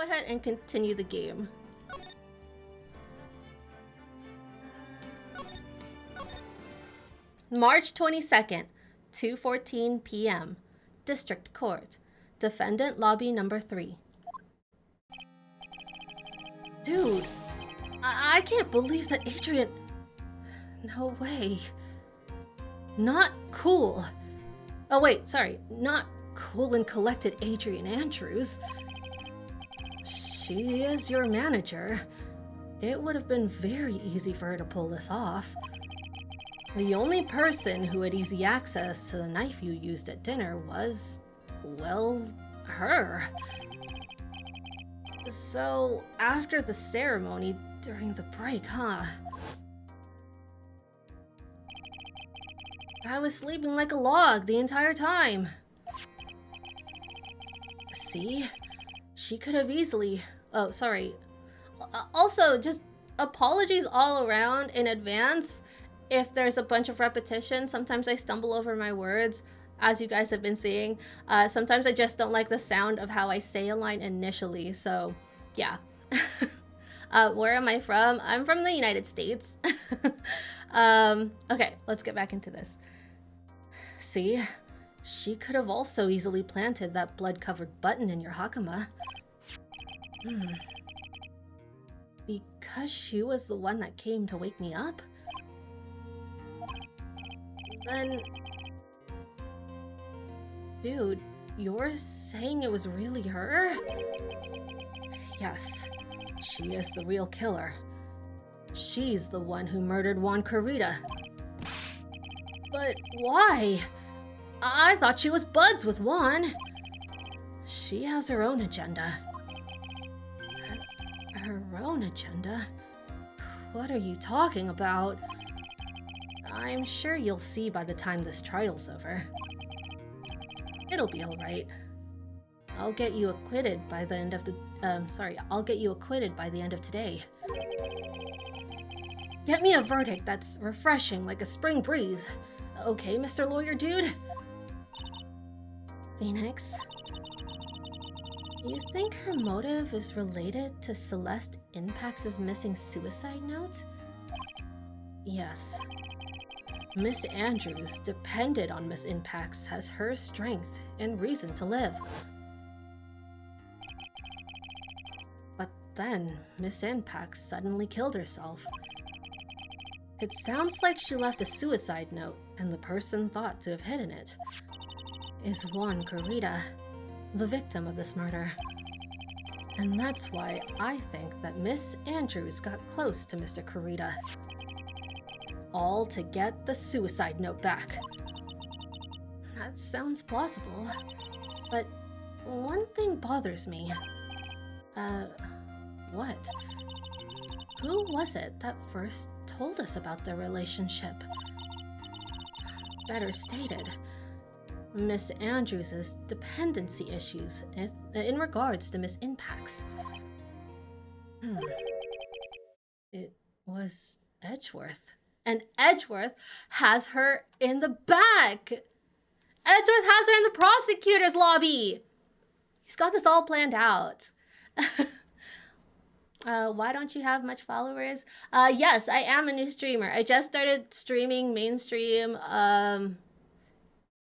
go ahead and continue the game. March 22nd, 2:14 p.m. District Court. Defendant Lobby Number 3. Dude, I can't believe that Adrian... No way. Not cool. Oh wait, sorry. Not cool and collected Adrian Andrews. She is your manager. It would have been very easy for her to pull this off. The only person who had easy access to the knife you used at dinner was, well, her. So, after the ceremony, during the break, huh? I was sleeping like a log the entire time. See? She could have easily... Oh, sorry. Also, just apologies all around in advance. If there's a bunch of repetition, sometimes I stumble over my words, as you guys have been seeing. Sometimes I just don't like the sound of how I say a line initially, so yeah. Where am I from? I'm from the United States. Okay, let's get back into this. See? She could have also easily planted that blood-covered button in your hakama. Because she was the one that came to wake me up? Then... Dude, you're saying it was really her? Yes, she is the real killer. She's the one who murdered Juan Carita. But why? I thought she was buds with Juan. She has her own agenda. Her own agenda? What are you talking about? I'm sure you'll see by the time this trial's over. It'll be alright. I'll get you acquitted by the end of the... I'll get you acquitted by the end of today. Get me a verdict that's refreshing like a spring breeze. Okay, Mr. Lawyer Dude? Phoenix? You think her motive is related to Celeste Impax's missing suicide note? Yes. Miss Andrews depended on Miss Impax as her strength and reason to live. But then, Miss Impax suddenly killed herself. It sounds like she left a suicide note, and the person thought to have hidden it is Juan Carita, the victim of this murder. And that's why I think that Miss Andrews got close to Mr. Carita. All to get the suicide note back. That sounds plausible. But one thing bothers me. What? Who was it that first told us about their relationship? Better stated, Miss Andrews' dependency issues in regards to Miss Impax. It was Edgeworth. And Edgeworth has her in the back! Edgeworth has her in the prosecutor's lobby! He's got this all planned out. Why don't you have much followers? Yes, I am a new streamer. I just started streaming mainstream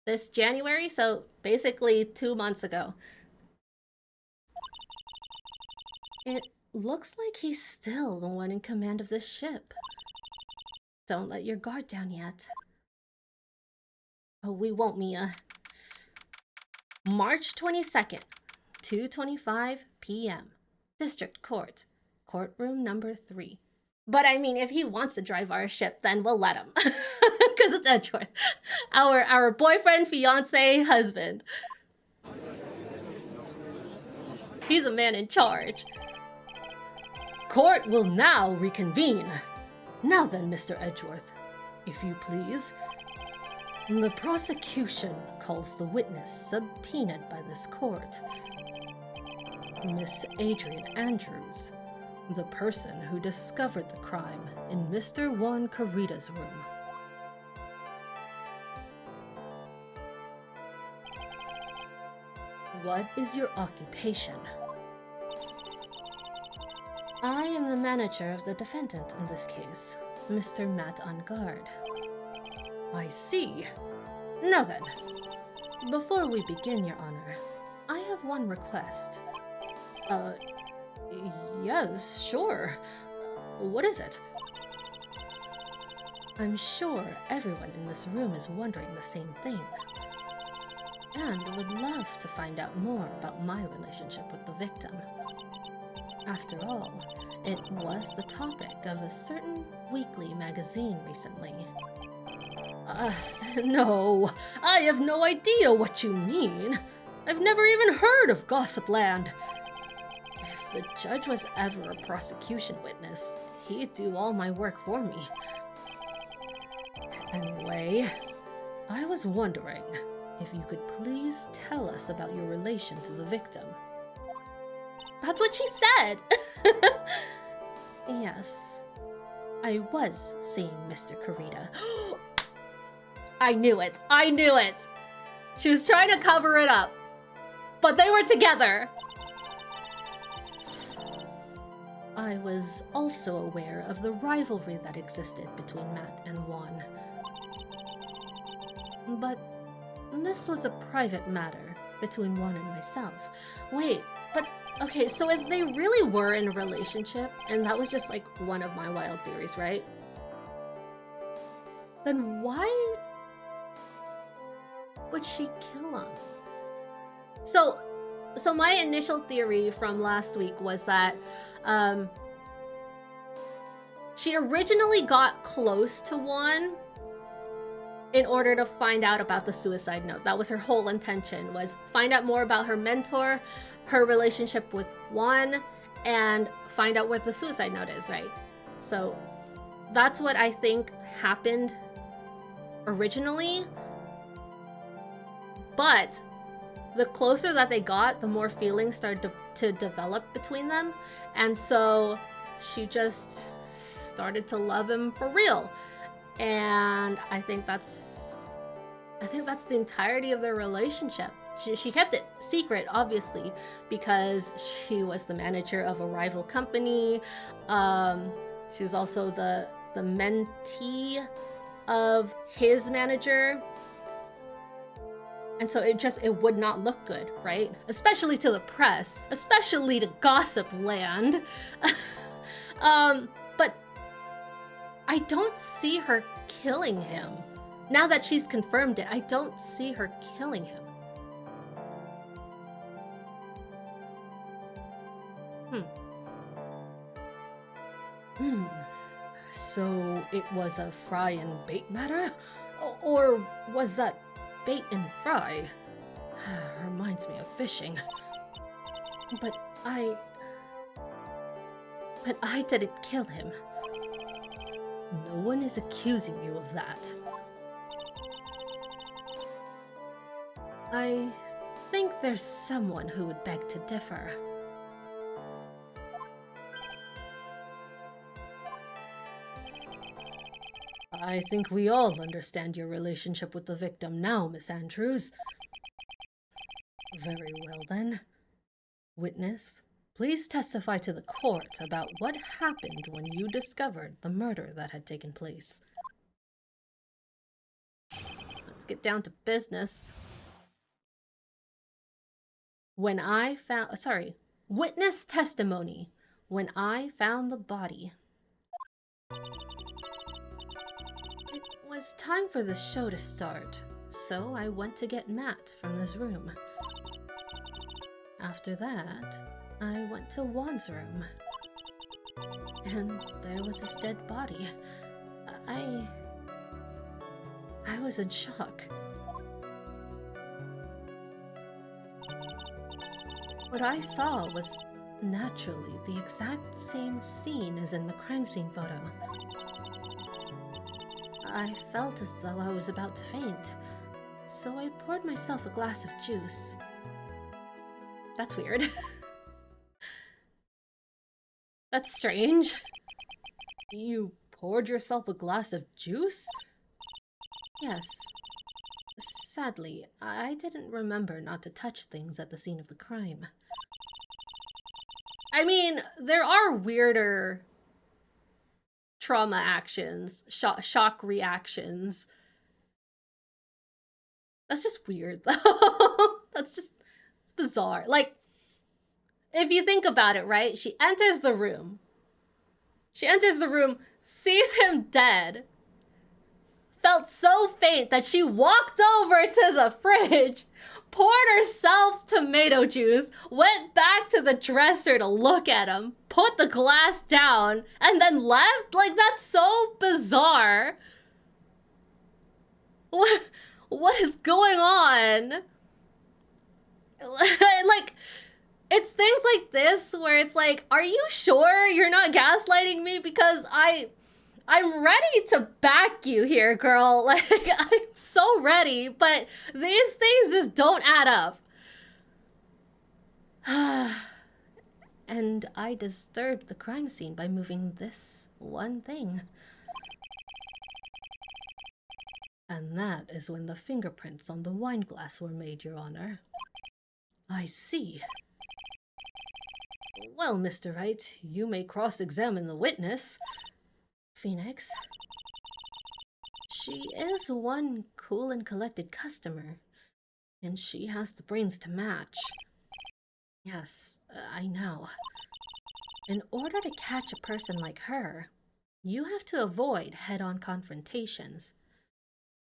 this January, so basically 2 months ago. It looks like he's still the one in command of this ship. Don't let your guard down yet. Oh, we won't, Mia. March 22nd, 2:25 p.m. District Court. Courtroom number 3. But I mean, if he wants to drive our ship, then we'll let him. Because it's Edgeworth. Our boyfriend, fiance, husband. He's a man in charge. Court will now reconvene. Now then, Mr. Edgeworth, if you please. The prosecution calls the witness subpoenaed by this court. Miss Adrian Andrews, the person who discovered the crime in Mr. Juan Carita's room. What is your occupation? I am the manager of the defendant in this case, Mr. Matt on guard. I see. Now then, before we begin, Your Honor, I have one request. Yes, sure. What is it? I'm sure everyone in this room is wondering the same thing, and would love to find out more about my relationship with the victim. After all, it was the topic of a certain weekly magazine recently. No, I have no idea what you mean. I've never even heard of Gossipland. If the judge was ever a prosecution witness, he'd do all my work for me. Anyway, I was wondering if you could please tell us about your relation to the victim. That's what she said! Yes, I was seeing Mr. Karita. I knew it! I knew it! She was trying to cover it up, but they were together! I was also aware of the rivalry that existed between Matt and Juan. But this was a private matter between Juan and myself. Wait, but okay, so if they really were in a relationship, and that was just like one of my wild theories, right? Then why would she kill him? So my initial theory from last week was that she originally got close to Juan in order to find out about the suicide note. That was her whole intention, was find out more about her mentor, her relationship with Juan, and find out what the suicide note is, right? So that's what I think happened originally. But the closer that they got, the more feelings started to develop between them. And so she just started to love him for real. And I think that's the entirety of their relationship. She kept it secret, obviously, because she was the manager of a rival company. She was also the mentee of his manager. And so it would not look good, right? Especially to the press, especially to Gossip Land. But I don't see her killing him. Now that she's confirmed it, I don't see her killing him. So it was a fry and bait matter? Or was that bait and fry? Reminds me of fishing. But I didn't kill him. No one is accusing you of that. I think there's someone who would beg to differ. I think we all understand your relationship with the victim now, Miss Andrews. Very well then. Witness, please testify to the court about what happened when you discovered the murder that had taken place. Let's get down to business. Witness testimony. When I found the body. It was time for the show to start, so I went to get Matt from this room. After that, I went to Juan's room. And there was his dead body. I was in shock. What I saw was naturally the exact same scene as in the crime scene photo. I felt as though I was about to faint, so I poured myself a glass of juice. That's weird. That's strange. You poured yourself a glass of juice? Yes. Sadly, I didn't remember not to touch things at the scene of the crime. I mean, there are weirder trauma actions, shock reactions. That's just weird, though. That's just bizarre. Like, if you think about it, right? She enters the room. Sees him dead, felt so faint that she walked over to the fridge, poured herself tomato juice, went back to the dresser to look at him, put the glass down, and then left? Like, that's so bizarre. What is going on? Like, it's things like this where it's like, are you sure you're not gaslighting me? Because I'm ready to back you here, girl. Like, I'm so ready, but these things just don't add up. And I disturbed the crime scene by moving this one thing. And that is when the fingerprints on the wine glass were made, Your Honor. I see. Well, Mr. Wright, you may cross-examine the witness. Phoenix. She is one cool and collected customer, and she has the brains to match. Yes, I know. In order to catch a person like her, you have to avoid head-on confrontations.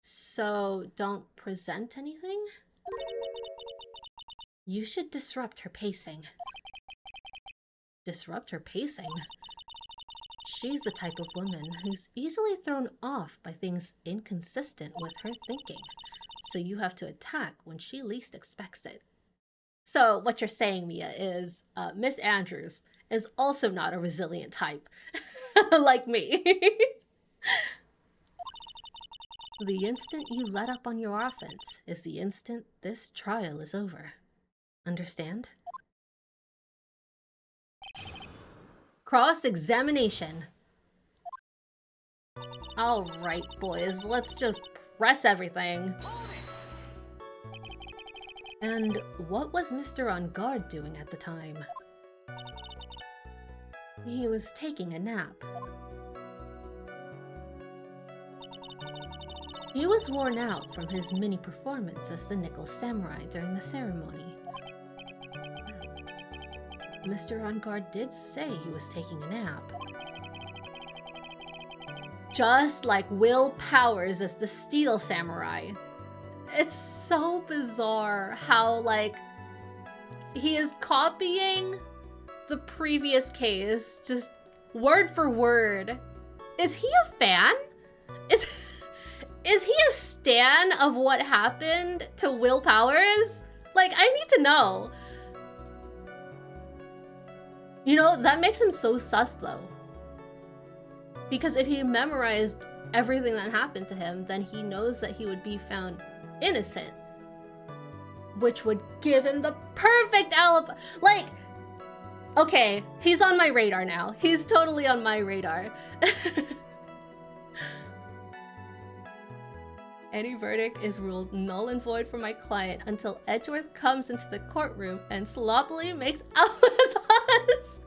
So, don't present anything? You should disrupt her pacing. Disrupt her pacing? She's the type of woman who's easily thrown off by things inconsistent with her thinking, so you have to attack when she least expects it. So what you're saying, Mia, is Miss Andrews is also not a resilient type, like me. The instant you let up on your offense is the instant this trial is over. Understand? Cross-examination. All right, boys, let's just press everything. And what was Mr. On Guard doing at the time? He was taking a nap. He was worn out from his mini performance as the Nickel Samurai during the ceremony. Mr. On Guard did say he was taking a nap. Just like Will Powers as the Steel Samurai. It's so bizarre how, like, he is copying the previous case, just word for word. Is he a fan? Is he a stan of what happened to Will Powers? Like, I need to know. You know, that makes him so sus, though. Because if he memorized everything that happened to him, then he knows that he would be found innocent. Which would give him the perfect alibi. Like, okay, he's on my radar now. He's totally on my radar. Any verdict is ruled null and void for my client until Edgeworth comes into the courtroom and sloppily makes out with us.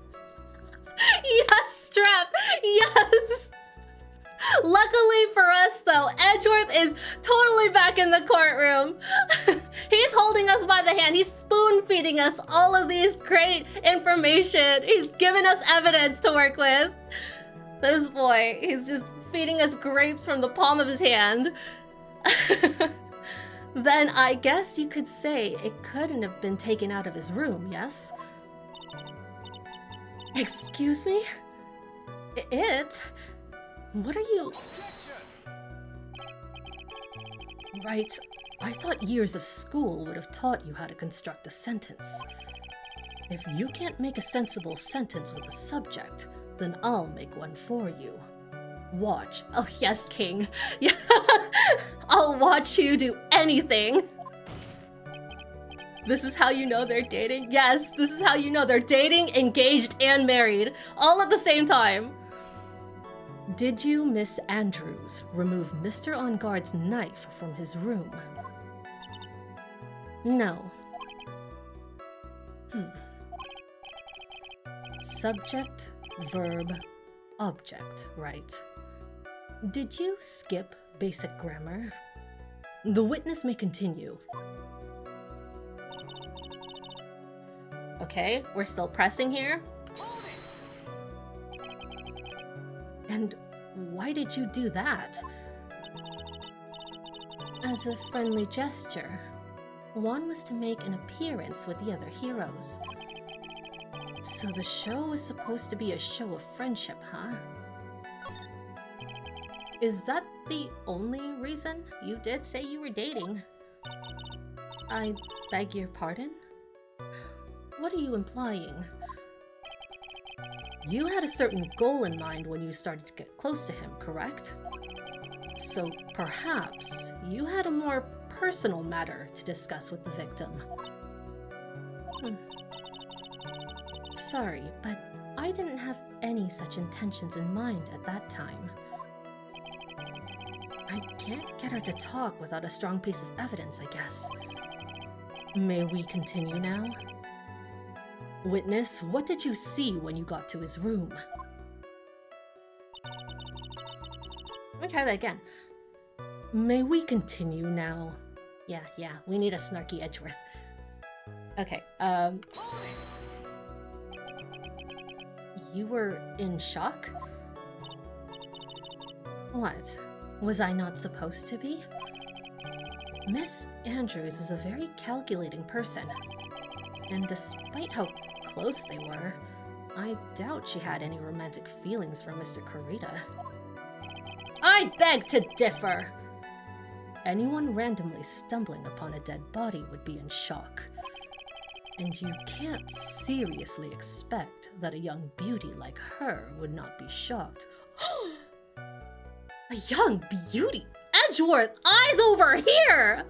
Yes, Strap! Yes! Luckily for us, though, Edgeworth is totally back in the courtroom. He's holding us by the hand. He's spoon-feeding us all of these great information. He's giving us evidence to work with. This boy, he's just feeding us grapes from the palm of his hand. Then I guess you could say it couldn't have been taken out of his room, yes? Excuse me? It? What are you... Right, I thought years of school would have taught you how to construct a sentence. If you can't make a sensible sentence with a subject, then I'll make one for you. Watch. Oh yes, King. Yeah. I'll watch you do anything. This is how you know they're dating? Yes, this is how you know they're dating, engaged, and married. All at the same time. Did you, Miss Andrews, remove Mr. On Guard's knife from his room? No. Subject, verb, object, right? Did you skip basic grammar? The witness may continue. Okay, we're still pressing here. And why did you do that? As a friendly gesture, Juan was to make an appearance with the other heroes. So the show was supposed to be a show of friendship, huh? Is that the only reason you did say you were dating? I beg your pardon? What are you implying? You had a certain goal in mind when you started to get close to him, correct? So perhaps you had a more personal matter to discuss with the victim. Sorry, but I didn't have any such intentions in mind at that time. I can't get her to talk without a strong piece of evidence, I guess. May we continue now? Witness, what did you see when you got to his room? Let me try that again. May we continue now? Yeah, we need a snarky Edgeworth. Okay, you were in shock? What? Was I not supposed to be? Miss Andrews is a very calculating person, and despite how close they were, I doubt she had any romantic feelings for Mr. Kurita. I beg to differ! Anyone randomly stumbling upon a dead body would be in shock. And you can't seriously expect that a young beauty like her would not be shocked. A young beauty? Edgeworth, eyes over here!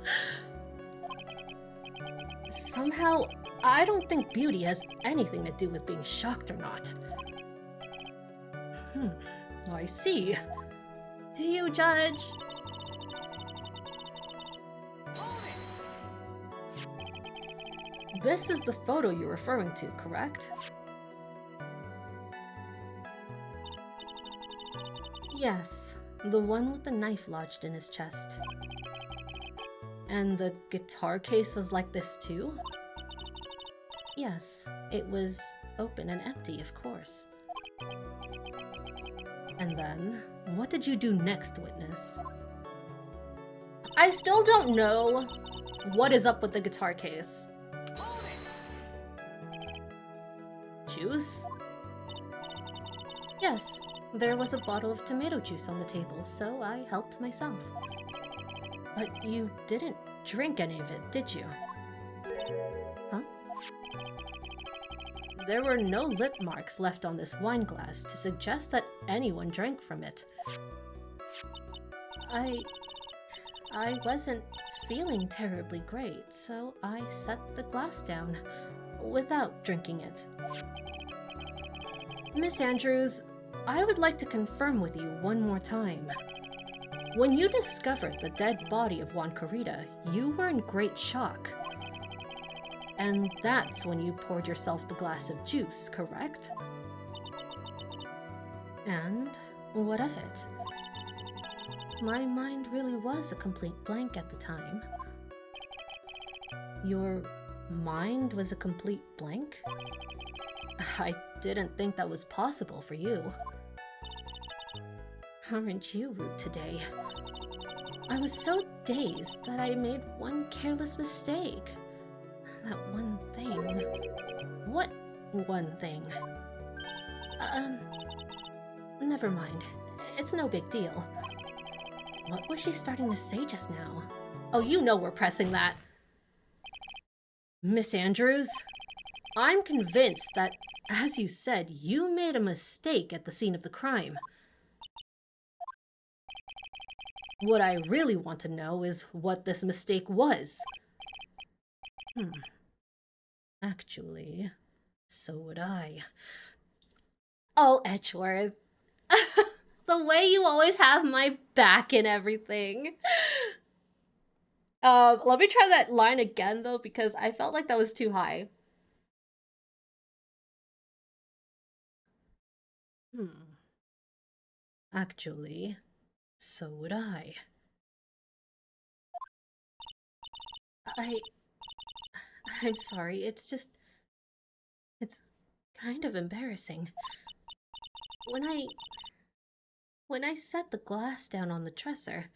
Somehow, I don't think beauty has anything to do with being shocked or not. I see. Do you judge? This is the photo you're referring to, correct? Yes, the one with the knife lodged in his chest. And the guitar case was like this too? Yes, it was open and empty, of course. And then, what did you do next, witness? I still don't know what is up with the guitar case. Juice? Yes, there was a bottle of tomato juice on the table, so I helped myself. But you didn't drink any of it, did you? Huh? There were no lip marks left on this wine glass to suggest that anyone drank from it. I wasn't feeling terribly great, so I set the glass down without drinking it. Miss Andrews, I would like to confirm with you one more time. When you discovered the dead body of Juan Kurita, you were in great shock. And that's when you poured yourself the glass of juice, correct? And what of it? My mind really was a complete blank at the time. Your mind was a complete blank? I didn't think that was possible for you. Aren't you rude today? I was so dazed that I made one careless mistake. That one thing. What one thing? Never mind. It's no big deal. What was she starting to say just now? Oh, you know we're pressing that. Miss Andrews, I'm convinced that, as you said, you made a mistake at the scene of the crime. What I really want to know is what this mistake was. Actually, so would I. Oh, Edgeworth. The way you always have my back and everything. Let me try that line again, though, because I felt like that was too high. Actually, so would I. I... I'm sorry, it's kind of embarrassing. When I set the glass down on the dresser...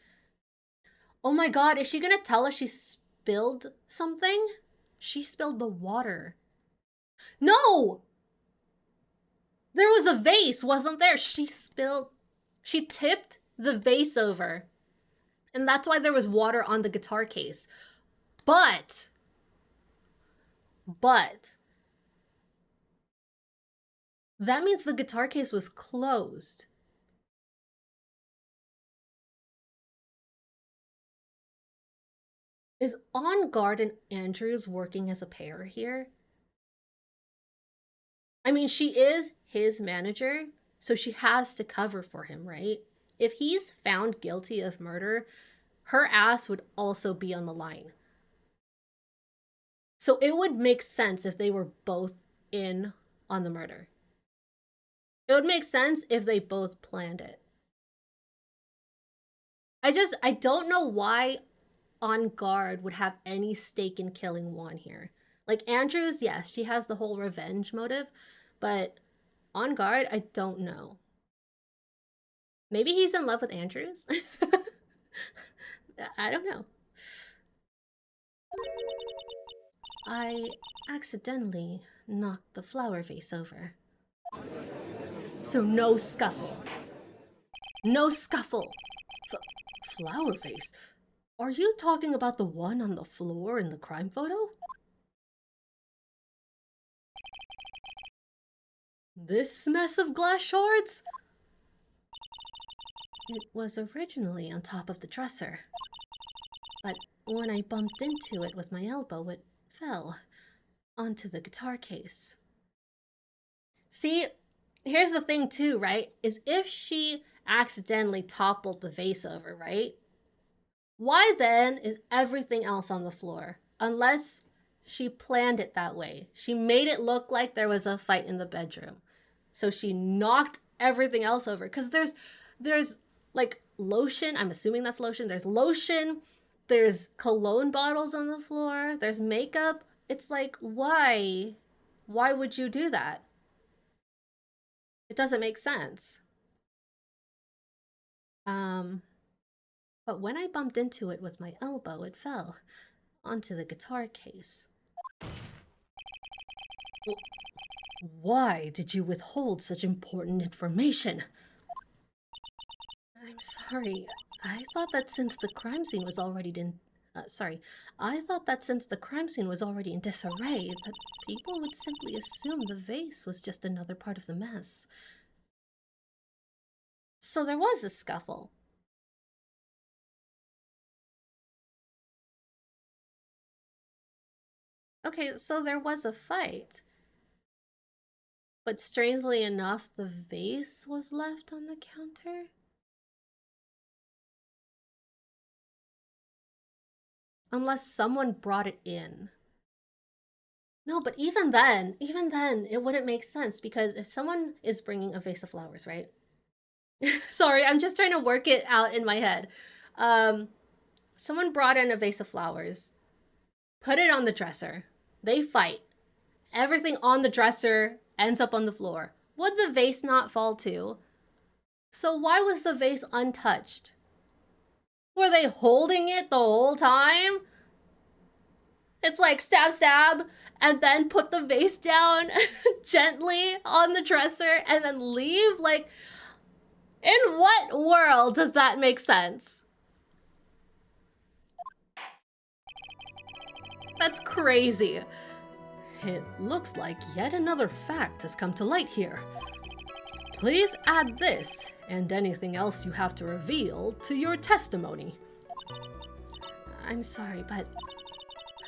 Oh my god, is she gonna tell us she spilled something? She spilled the water. No! There was a vase, wasn't there? She tipped the vase over. And that's why there was water on the guitar case. But that means the guitar case was closed. Is On Guard and Andrews working as a pair here? I mean, she is his manager, so she has to cover for him, right? If he's found guilty of murder, her ass would also be on the line. So it would make sense if they were both in on the murder. It would make sense if they both planned it. I don't know why On Guard would have any stake in killing Juan here. Like, Andrews, yes, she has the whole revenge motive, but On Guard, I don't know. Maybe he's in love with Andrews? I don't know. I accidentally knocked the flower vase over. So no scuffle. No scuffle. Flower vase? Are you talking about the one on the floor in the crime photo? This mess of glass shards? It was originally on top of the dresser. But when I bumped into it with my elbow, it fell onto the guitar case. See, here's the thing too, right? Is if she accidentally toppled the vase over, right? Why then is everything else on the floor? Unless she planned it that way. She made it look like there was a fight in the bedroom. So she knocked everything else over. Because there's like lotion. I'm assuming that's lotion. There's lotion. There's cologne bottles on the floor. There's makeup. It's like, why? Why would you do that? It doesn't make sense. But when I bumped into it with my elbow, it fell onto the guitar case. Why did you withhold such important information? I'm sorry. I thought that since the crime scene was already in disarray, that people would simply assume the vase was just another part of the mess. So there was a scuffle. Okay, so there was a fight. But strangely enough, the vase was left on the counter? Unless someone brought it in. No, but even then, it wouldn't make sense, because if someone is bringing a vase of flowers, right? Sorry, I'm just trying to work it out in my head. Someone brought in a vase of flowers, put it on the dresser. They fight. Everything on the dresser ends up on the floor. Would the vase not fall too? So why was the vase untouched? Were they holding it the whole time? It's like stab, stab, and then put the vase down gently on the dresser and then leave? Like, in what world does that make sense? That's crazy. It looks like yet another fact has come to light here. Please add this and anything else you have to reveal to your testimony. I'm sorry, but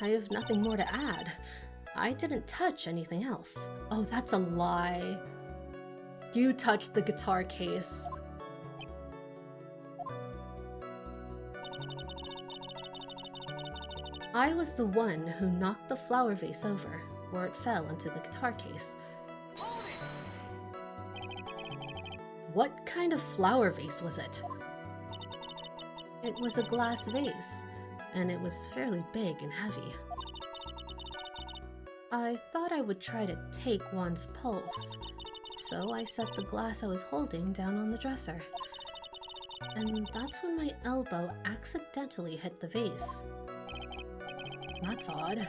I have nothing more to add. I didn't touch anything else. Oh, that's a lie. You touched the guitar case. I was the one who knocked the flower vase over, where it fell into the guitar case. What kind of flower vase was it? It was a glass vase, and it was fairly big and heavy. I thought I would try to take Juan's pulse, so I set the glass I was holding down on the dresser. And that's when my elbow accidentally hit the vase. That's odd.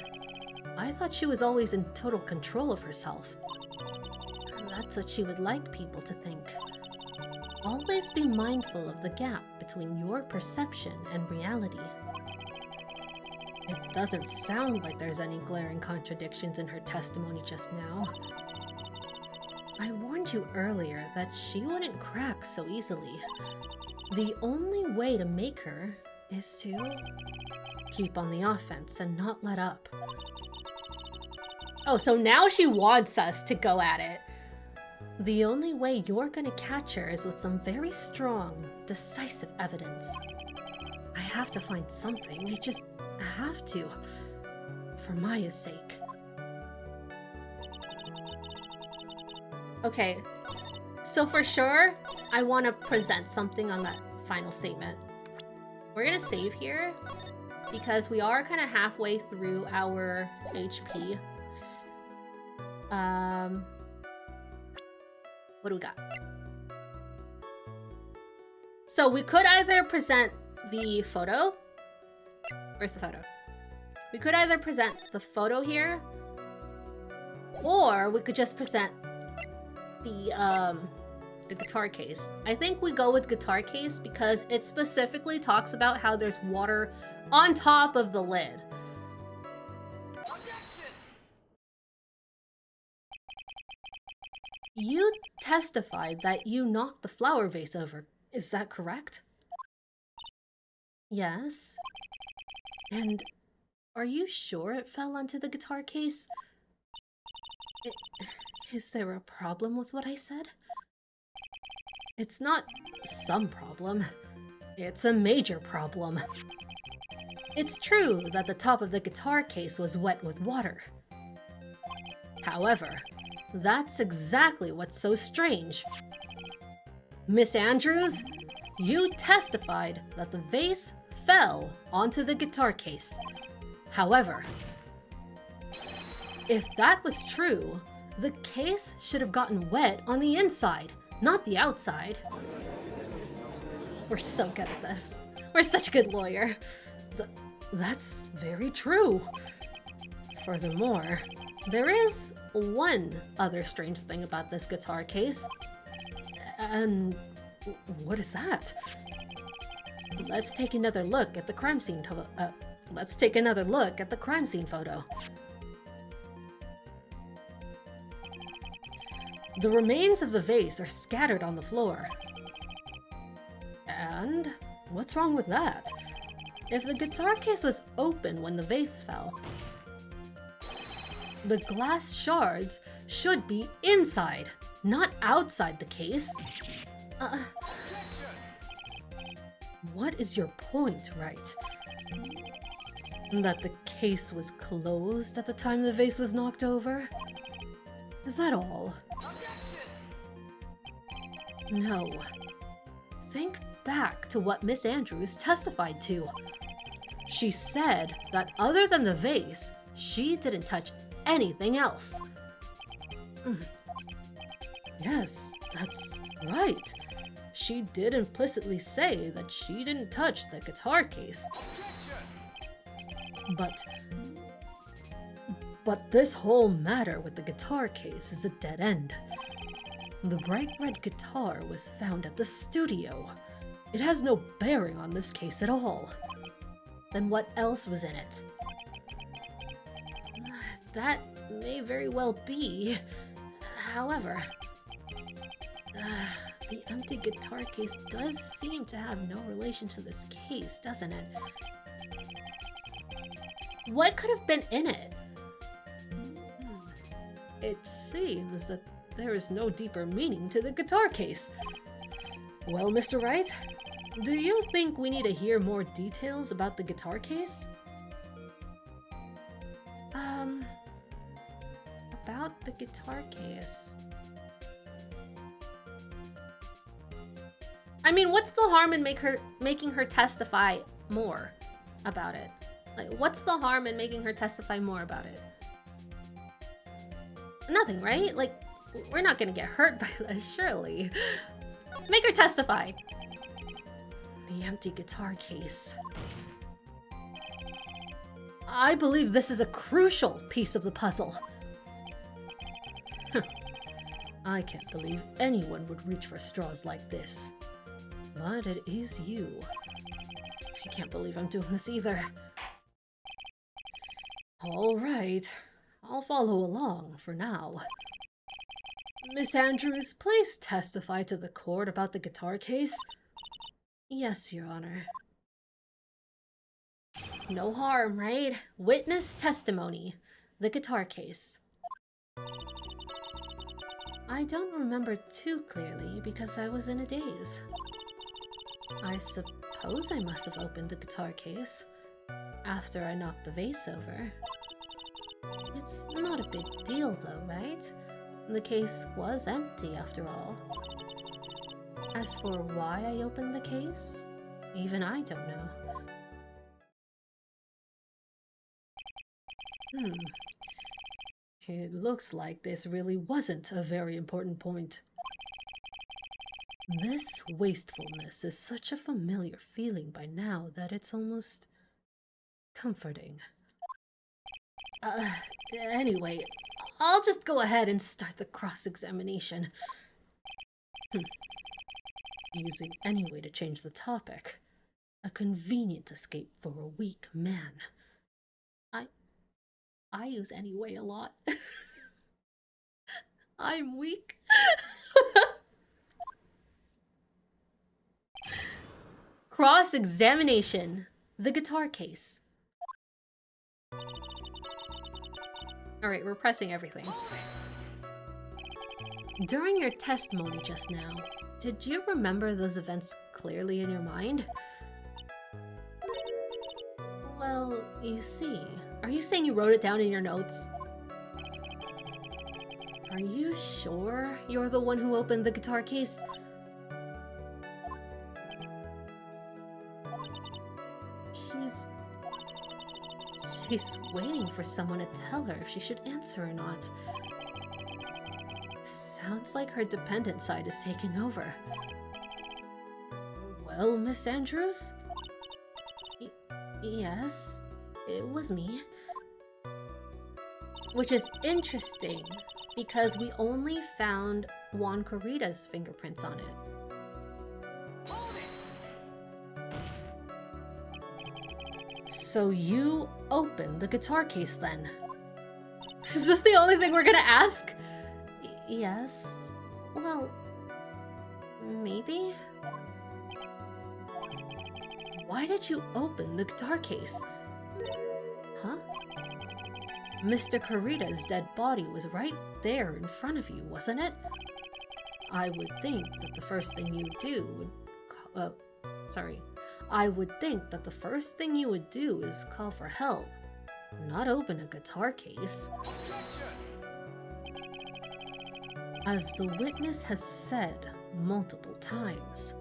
I thought she was always in total control of herself. That's what she would like people to think. Always be mindful of the gap between your perception and reality. It doesn't sound like there's any glaring contradictions in her testimony just now. I warned you earlier that she wouldn't crack so easily. The only way to make her is to keep on the offense and not let up. Oh, so now she wants us to go at it. The only way you're gonna catch her is with some very strong, decisive evidence. I have to find something. I just have to. For Maya's sake. Okay. So for sure, I want to present something on that final statement. We're gonna save here because we are kind of halfway through our HP. What do we got? So we could either present the photo. Where's the photo? We could either present the photo here, or we could just present the guitar case. I think we go with guitar case because it specifically talks about how there's water on top of the lid. You testified that you knocked the flower vase over. Is that correct? Yes. And are you sure it fell onto the guitar case? Is there a problem with what I said? It's not some problem. It's a major problem. It's true that the top of the guitar case was wet with water. However, that's exactly what's so strange. Miss Andrews, you testified that the vase fell onto the guitar case. However, if that was true, the case should have gotten wet on the inside, not the outside. We're so good at this. We're such a good lawyer. That's very true. Furthermore, there is one other strange thing about this guitar case. And what is that? Let's take another look at the crime scene photo. The remains of the vase are scattered on the floor. And what's wrong with that? If the guitar case was open when the vase fell, the glass shards should be inside, not outside the case. What is your point, Wright? That the case was closed at the time the vase was knocked over? Is that all? No. Think back to what Miss Andrews testified to. She said that other than the vase, she didn't touch anything else. Yes, that's right. She did implicitly say that she didn't touch the guitar case. But this whole matter with the guitar case is a dead end. The bright red guitar was found at the studio. It has no bearing on this case at all. Then what else was in it? That may very well be. However, the empty guitar case does seem to have no relation to this case, doesn't it? What could have been in it? It seems that there is no deeper meaning to the guitar case. Well, Mr. Wright, do you think we need to hear more details about the guitar case? About the guitar case. I mean, what's the harm in making her testify more about it? Like, what's the harm in making her testify more about it? Nothing, right? Like, we're not gonna get hurt by this, surely. Make her testify. The empty guitar case. I believe this is a crucial piece of the puzzle. I can't believe anyone would reach for straws like this. But it is you. I can't believe I'm doing this either. All right, I'll follow along for now. Miss Andrews, please testify to the court about the guitar case. Yes, Your Honor. No harm, right? Witness testimony. The guitar case. I don't remember too clearly because I was in a daze. I suppose I must have opened the guitar case after I knocked the vase over. It's not a big deal though, right? The case was empty after all. As for why I opened the case, even I don't know. It looks like this really wasn't a very important point. This wastefulness is such a familiar feeling by now that it's almost comforting. Anyway, I'll just go ahead and start the cross-examination. Using any way to change the topic. A convenient escape for a weak man. I use anyway a lot. I'm weak. Cross-examination. The guitar case. Alright, we're pressing everything. During your testimony just now, did you remember those events clearly in your mind? Well, you see. Are you saying you wrote it down in your notes? Are you sure you're the one who opened the guitar case? She's waiting for someone to tell her if she should answer or not. Sounds like her dependent side is taking over. Well, Miss Andrews? Yes, it was me. Which is interesting, because we only found Juan Corrida's fingerprints on it. So you opened the guitar case then? Is this the only thing we're gonna ask? Yes. Well, maybe? Why did you open the guitar case? Huh? Mr. Corrida's dead body was right there in front of you, wasn't it? I would think that the first thing you do would... I would think that the first thing you would do is call for help, not open a guitar case. As the witness has said multiple times,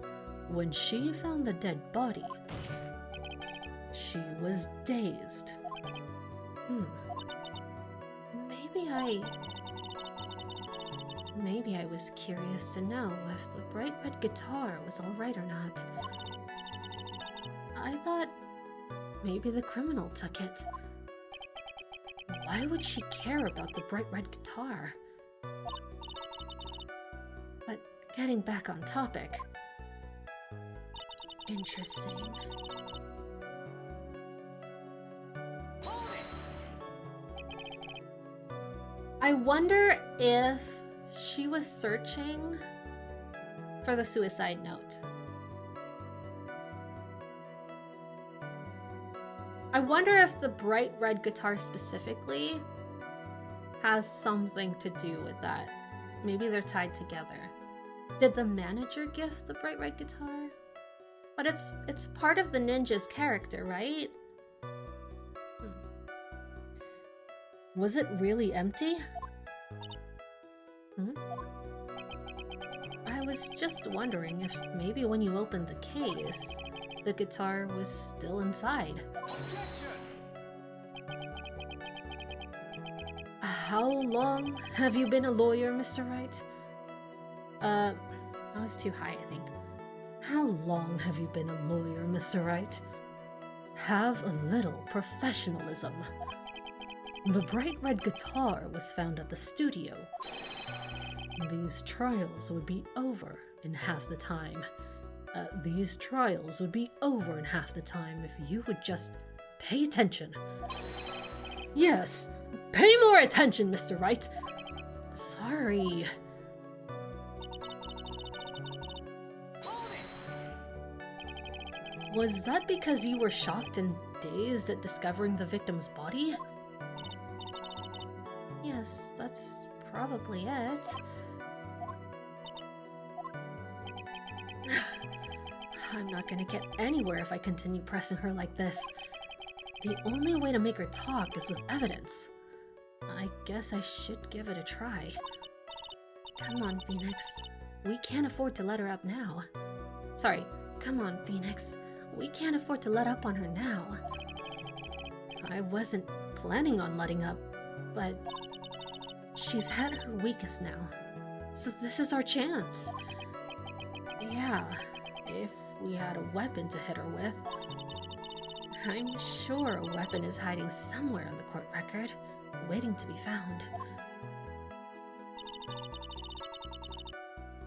when she found the dead body, she was dazed. Maybe I was curious to know if the bright red guitar was alright or not. I thought maybe the criminal took it. Why would she care about the bright red guitar? But getting back on topic. Interesting. I wonder if she was searching for the suicide note. I wonder if the bright red guitar specifically has something to do with that. Maybe they're tied together. Did the manager gift the bright red guitar? But it's part of the ninja's character, right? Was it really empty? I was just wondering if maybe when you opened the case, the guitar was still inside. How long have you been a lawyer, Mr. Wright? I was too high, I think. How long have you been a lawyer, Mr. Wright? Have a little professionalism. The bright red guitar was found at the studio. These trials would be over in half the time. These trials would be over in half the time if you would just pay attention. Yes, pay more attention, Mr. Wright. Sorry. Was that because you were shocked and dazed at discovering the victim's body? Yes, that's probably it. I'm not gonna get anywhere if I continue pressing her like this. The only way to make her talk is with evidence. I guess I should give it a try. Come on, Phoenix. We can't afford to let her up now. Sorry, come on, Phoenix. We can't afford to let up on her now. I wasn't planning on letting up, but she's at her weakest now. So this is our chance. Yeah, if we had a weapon to hit her with. I'm sure a weapon is hiding somewhere on the court record, waiting to be found.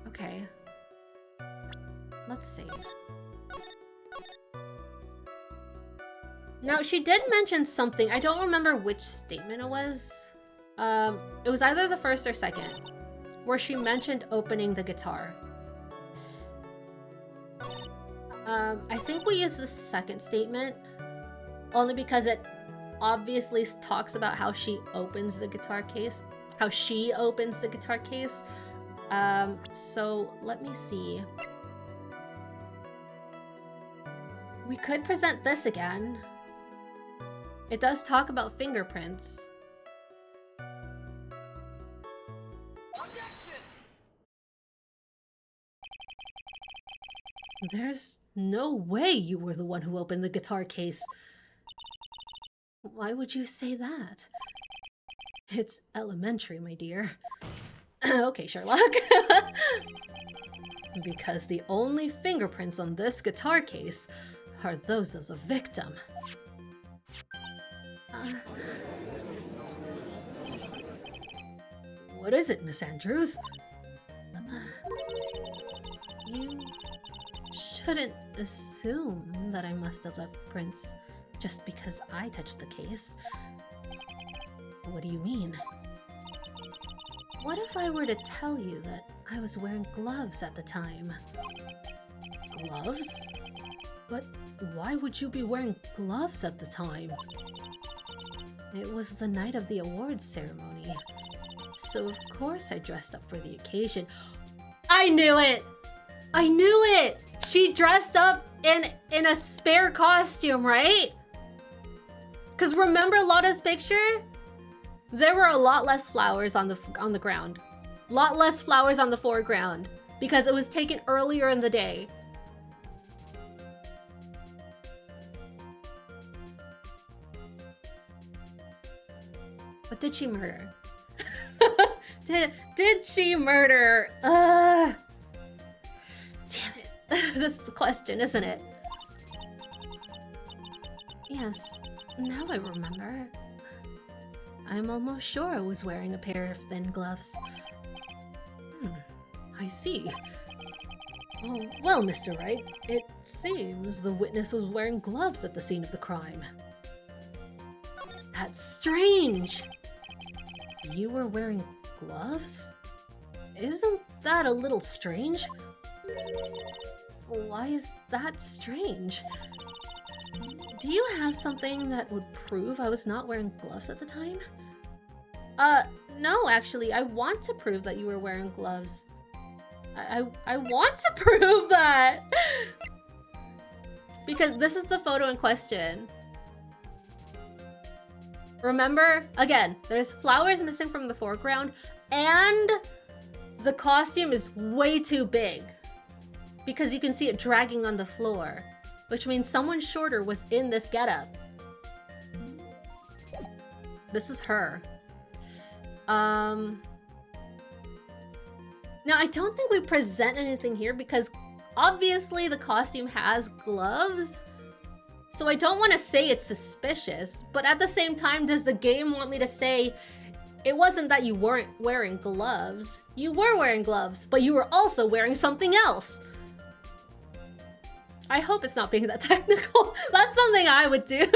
Okay. Let's save. Now, she did mention something. I don't remember which statement it was. It was either the first or second, where she mentioned opening the guitar. I think we use the second statement, only because it obviously talks about how she opens the guitar case. So let me see. We could present this again. It does talk about fingerprints. There's no way you were the one who opened the guitar case. Why would you say that? It's elementary, my dear. Okay, Sherlock. Because the only fingerprints on this guitar case are those of the victim. What is it, Miss Andrews? You shouldn't assume that I must have left prints just because I touched the case. What do you mean? What if I were to tell you that I was wearing gloves at the time? Gloves? But why would you be wearing gloves at the time? It was the night of the awards ceremony, so of course I dressed up for the occasion. I knew it! I knew it! She dressed up in a spare costume, right? Because remember Lotta's picture? There were a lot less flowers on the ground. A lot less flowers on the foreground because it was taken earlier in the day. But did she murder? Did she murder? Damn it. That's the question, isn't it? Yes, now I remember. I'm almost sure I was wearing a pair of thin gloves. I see. Oh, well, Mr. Wright, it seems the witness was wearing gloves at the scene of the crime. That's strange! You were wearing gloves? Isn't that a little strange? Why is that strange? Do you have something that would prove I was not wearing gloves at the time? No, actually, I want to prove that you were wearing gloves. I want to prove that! Because this is the photo in question. Remember, again, there's flowers missing from the foreground, and The costume is way too big because you can see it dragging on the floor, which means someone shorter was in this getup. This is her. Now, I don't think we present anything here because obviously the costume has gloves. So I don't want to say it's suspicious, but at the same time, does the game want me to say it wasn't that you weren't wearing gloves? You were wearing gloves, but you were also wearing something else. I hope it's not being that technical. That's something I would do.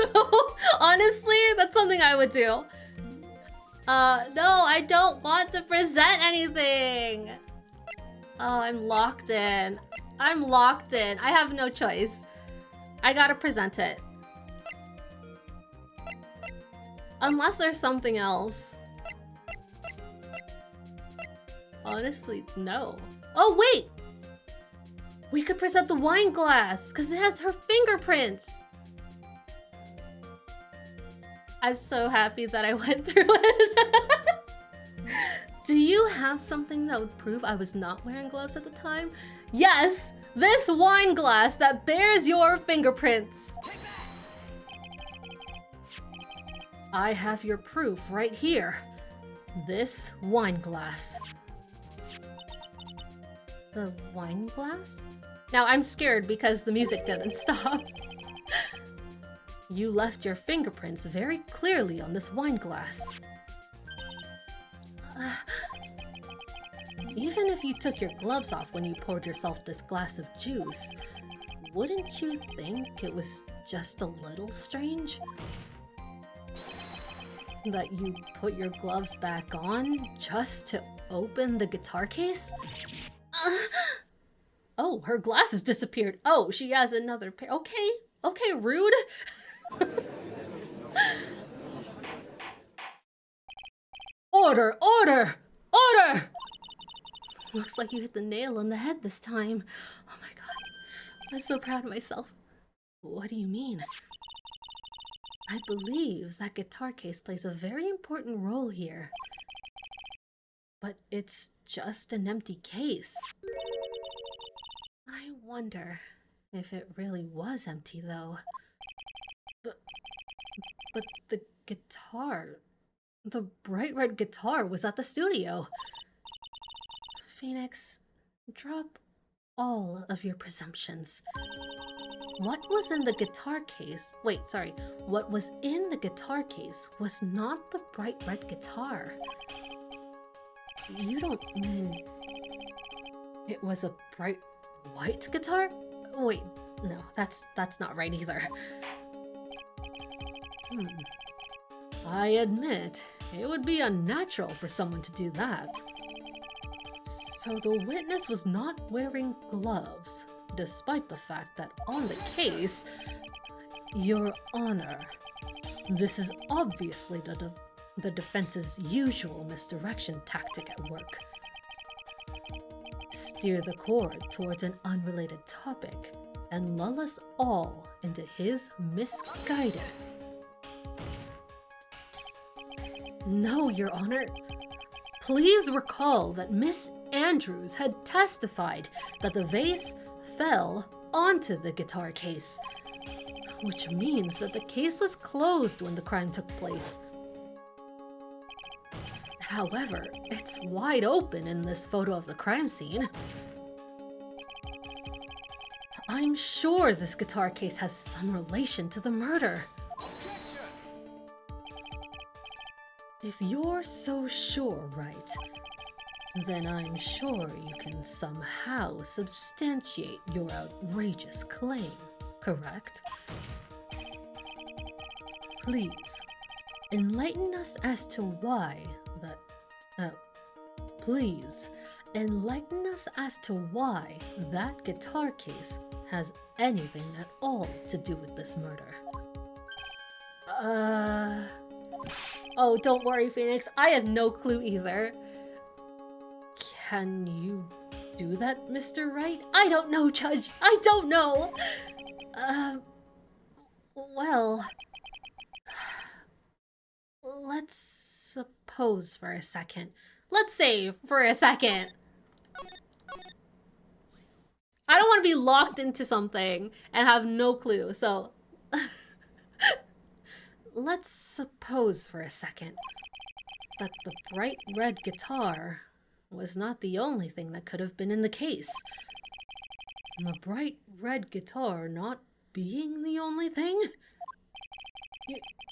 Honestly, that's something I would do. No, I don't want to present anything. Oh, I'm locked in. I'm locked in. I have no choice. I gotta present it. Unless there's something else. Honestly, no. Oh, wait! We could present the wine glass, because it has her fingerprints. I'm so happy that I went through it. Do you have something that would prove I was not wearing gloves at the time? Yes! This wine glass that bears your fingerprints. I have your proof right here. This wine glass. The wine glass? Now I'm scared because the music didn't stop. You left your fingerprints very clearly on this wine glass. Even if you took your gloves off when you poured yourself this glass of juice, wouldn't you think it was just a little strange? That you put your gloves back on just to open the guitar case? Oh, her glasses disappeared. Oh, she has another pair. Okay, okay, rude. Order, order, order! Looks like you hit the nail on the head this time. Oh my god, I'm so proud of myself. What do you mean? I believe that guitar case plays a very important role here. But it's just an empty case. I wonder if it really was empty though. But the guitar, the bright red guitar was at the studio. Phoenix, drop all of your presumptions. What was in the guitar case? Wait, sorry. What was in the guitar case was not the bright red guitar. You don't mean it was a bright white guitar? Wait, no, that's not right either. I admit, it would be unnatural for someone to do that. So the witness was not wearing gloves, despite the fact that on the case, Your Honor, this is obviously the defense's usual misdirection tactic at work. Steer the court towards an unrelated topic and lull us all into his misguided. No, Your Honor. Please recall that Miss Andrews had testified that the vase fell onto the guitar case, which means that the case was closed when the crime took place. However, it's wide open in this photo of the crime scene. I'm sure this guitar case has some relation to the murder. If you're so sure, Wright, then I'm sure you can somehow substantiate your outrageous claim, correct? Please, enlighten us as to why that... please, enlighten us as to why that guitar case has anything at all to do with this murder. Oh, don't worry, Phoenix. I have no clue either. Can you do that, Mr. Wright? I don't know, Judge. I don't know. Well... Let's suppose for a second. Let's say for a second. want to be locked into something and have no clue. So let's suppose for a second that the bright red guitar was not the only thing that could have been in the case. The bright red guitar not being the only thing?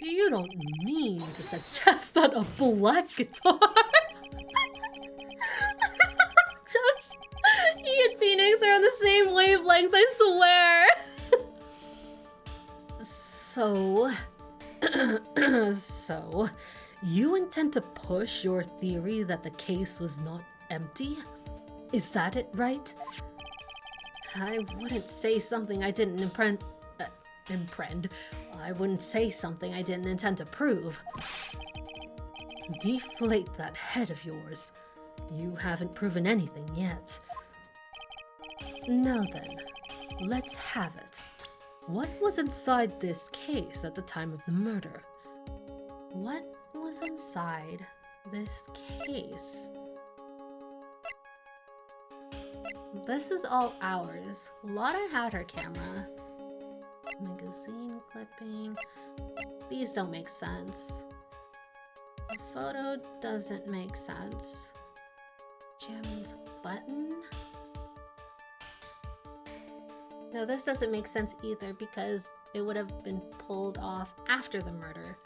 You don't mean to suggest that a black guitar? Josh, he and Phoenix are on the same wavelength, I swear! So, you intend to push your theory that the case was not empty? Is that it, right? I wouldn't say something I didn't I wouldn't say something I didn't intend to prove. Deflate that head of yours. You haven't proven anything yet. Now then, let's have it. What was inside this case at the time of the murder? What was inside this case? This is all ours. Lotta had her camera. Magazine clipping. These don't make sense. The photo doesn't make sense. Jim's button? No, this doesn't make sense either because it would have been pulled off after the murder.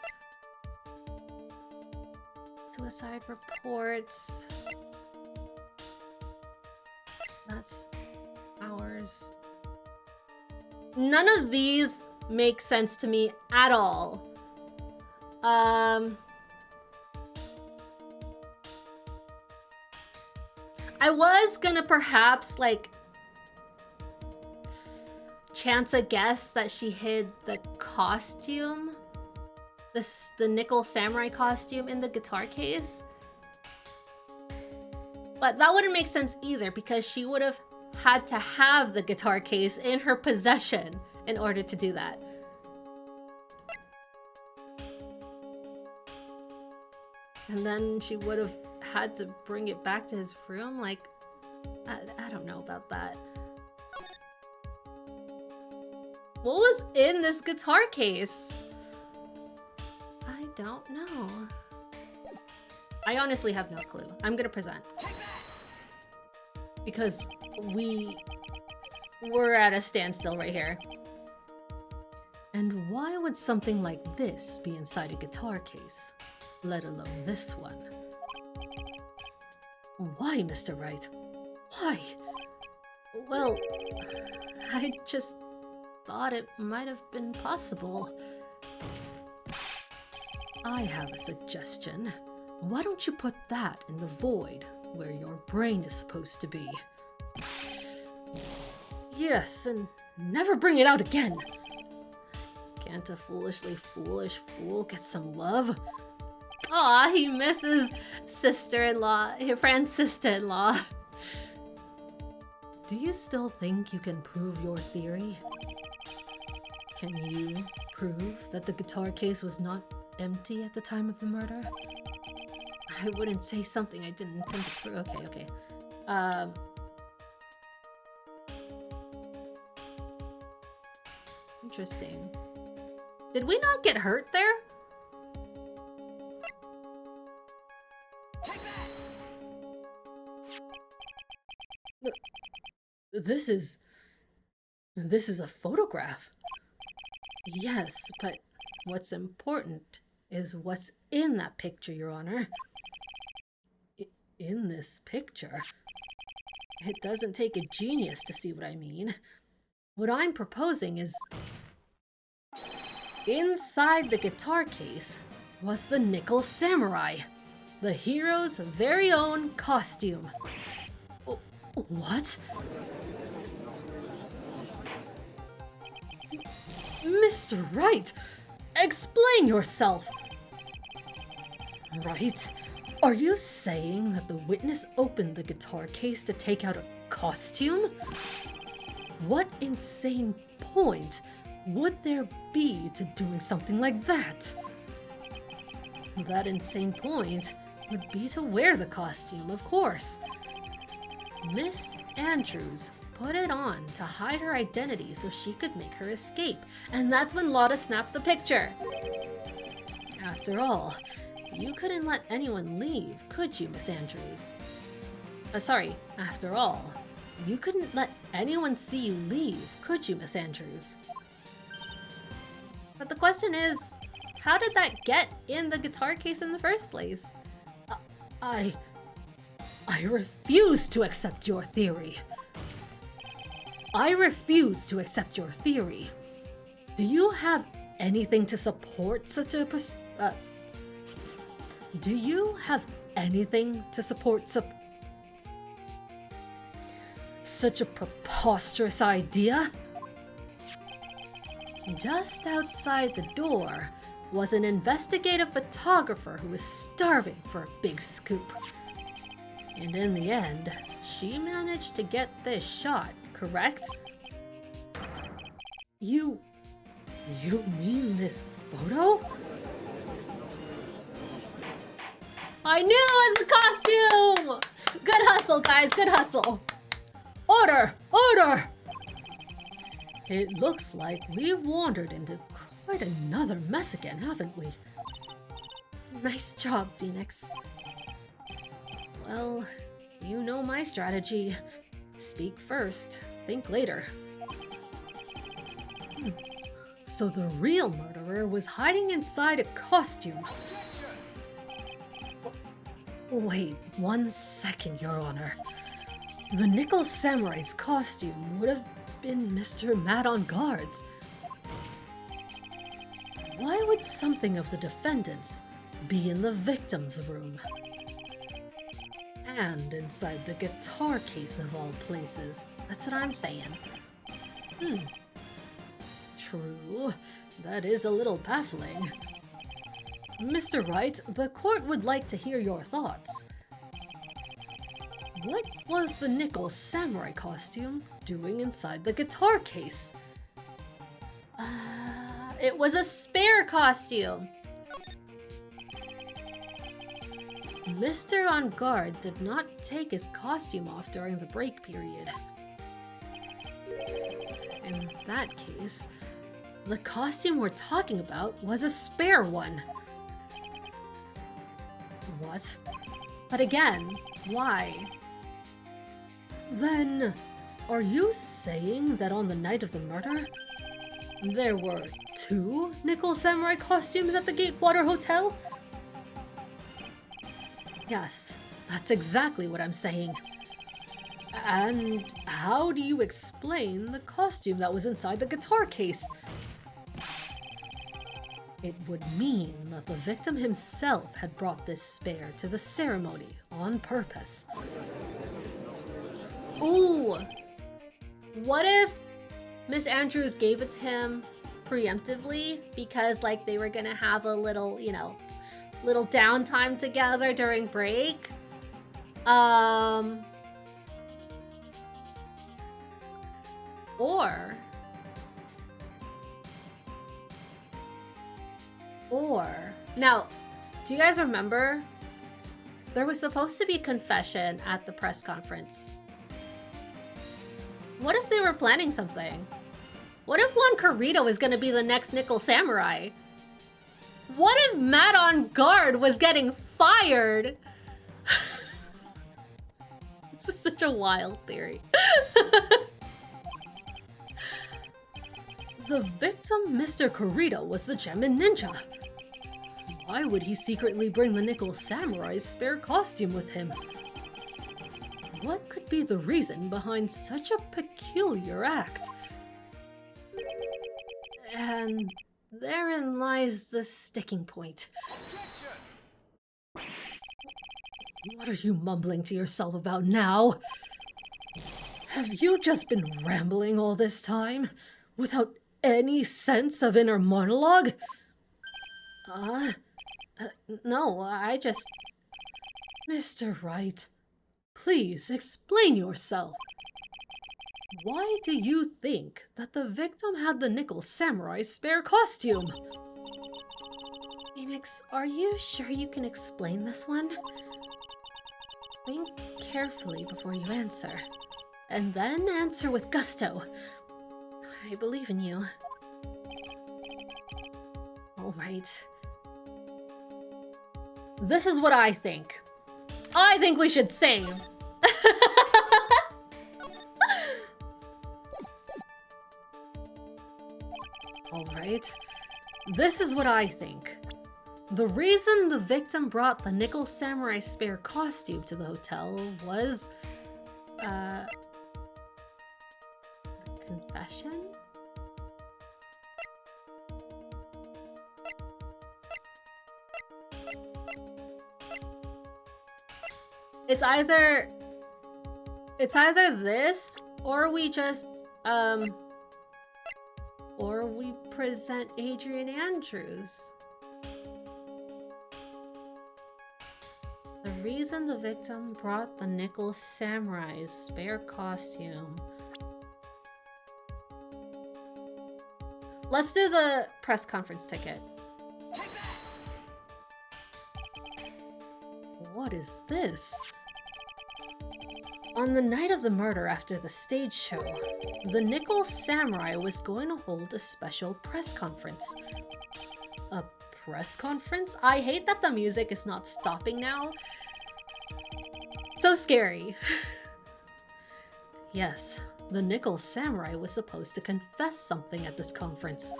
Suicide reports. That's ours. None of these make sense to me at all. I was gonna perhaps like chance a guess that she hid the costume, the nickel samurai costume in the guitar case. But that wouldn't make sense either because she would have had to have the guitar case in her possession in order to do that. And then she would have had to bring it back to his room. Like, I don't know about that. What was in this guitar case? I don't know. I honestly have no clue. I'm gonna present. Because we're at a standstill right here. And why would something like this be inside a guitar case? Let alone this one. Why, Mr. Wright? Why? Well, I just thought it might have been possible. I have a suggestion. Why don't you put that in the void where your brain is supposed to be? Yes, and never bring it out again. Can't a foolishly foolish fool get some love? Aw, he misses sister-in-law, your friend's sister-in-law. Do you still think you can prove your theory? Can you prove that the guitar case was not empty at the time of the murder? I wouldn't say something I didn't intend to prove. Okay. Interesting. Did we not get hurt there? This is a photograph. Yes, but what's important is what's in that picture, Your Honor. In this picture? It doesn't take a genius to see what I mean. What I'm proposing is... inside the guitar case was the Nickel Samurai, the hero's very own costume. What? Mr. Wright, explain yourself! Right? Are you saying that the witness opened the guitar case to take out a costume? What insane point would there be to doing something like that? That insane point would be to wear the costume, of course. Miss Andrews put it on to hide her identity so she could make her escape. And that's when Lotta snapped the picture. After all, you couldn't let anyone leave, could you, Miss Andrews? Sorry, after all, you couldn't let anyone see you leave, could you, Miss Andrews? But the question is, how did that get in the guitar case in the first place? I refuse to accept your theory. I refuse to accept your theory. Do you have anything to support such a do you have anything to support such a preposterous idea? Just outside the door was an investigative photographer who was starving for a big scoop. And in the end, she managed to get this shot, correct? You mean this photo? I knew it was a costume! Good hustle, guys, good hustle. Order! Order! It looks like we've wandered into quite another mess again, haven't we? Nice job, Phoenix. Well, you know my strategy. Speak first, think later. So the real murderer was hiding inside a costume. Wait 1 second, Your Honor. The Nickel Samurai's costume would have been Mr. Mad on Guard's. Why would something of the defendant's be in the victim's room? And inside the guitar case of all places. That's what I'm saying. True, that is a little baffling. Mr. Wright, the court would like to hear your thoughts. What was the Nickel Samurai costume doing inside the guitar case? It was a spare costume. Mr. On Guard did not take his costume off during the break period. In that case, the costume we're talking about was a spare one. What? But again, why? Then, are you saying that on the night of the murder, there were 2 Nickel Samurai costumes at the Gatewater Hotel? Yes, that's exactly what I'm saying. And how do you explain the costume that was inside the guitar case? It would mean that the victim himself had brought this spare to the ceremony on purpose. Ooh! What if Miss Andrews gave it to him preemptively because, like, they were gonna have a little, you know, little downtime together during break? Or, now, do you guys remember? There was supposed to be confession at the press conference. What if they were planning something? What if Juan Carrito is gonna be the next Nickel Samurai? What if Matt on Guard was getting fired? This is such a wild theory. The victim, Mr. Carrito, was the Gemin Ninja. Why would he secretly bring the Nickel Samurai's spare costume with him? What could be the reason behind such a peculiar act? And therein lies the sticking point. What are you mumbling to yourself about now? Have you just been rambling all this time, without any sense of inner monologue? No, I just... Mr. Wright, please explain yourself. Why do you think that the victim had the Nickel Samurai's spare costume? Phoenix, are you sure you can explain this one? Think carefully before you answer. and then answer with gusto. I believe in you. Alright. This is what I think. I think we should save. Alright. This is what I think. The reason the victim brought the Nickel Samurai spare costume to the hotel was... confession? It's either this, or we just, or we present Adrian Andrews. The reason the victim brought the Nickel Samurai's spare costume. Let's do the press conference ticket. What is this? On the night of the murder after the stage show, the Nickel Samurai was going to hold a special press conference. A press conference? I hate that the music is not stopping now. So scary. Yes, the Nickel Samurai was supposed to confess something at this conference.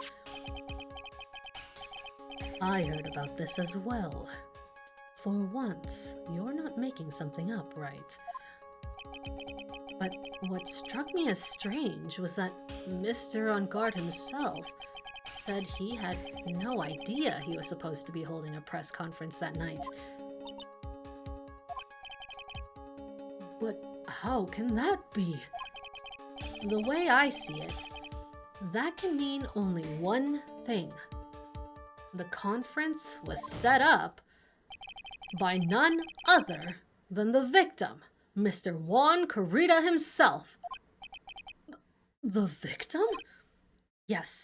I heard about this as well. For once, you're not making something up, right? But what struck me as strange was that Mr. On Guard himself said he had no idea he was supposed to be holding a press conference that night. But how can that be? The way I see it, that can mean only one thing. The conference was set up by none other than the victim, Mr. Juan Carita himself. The victim? Yes.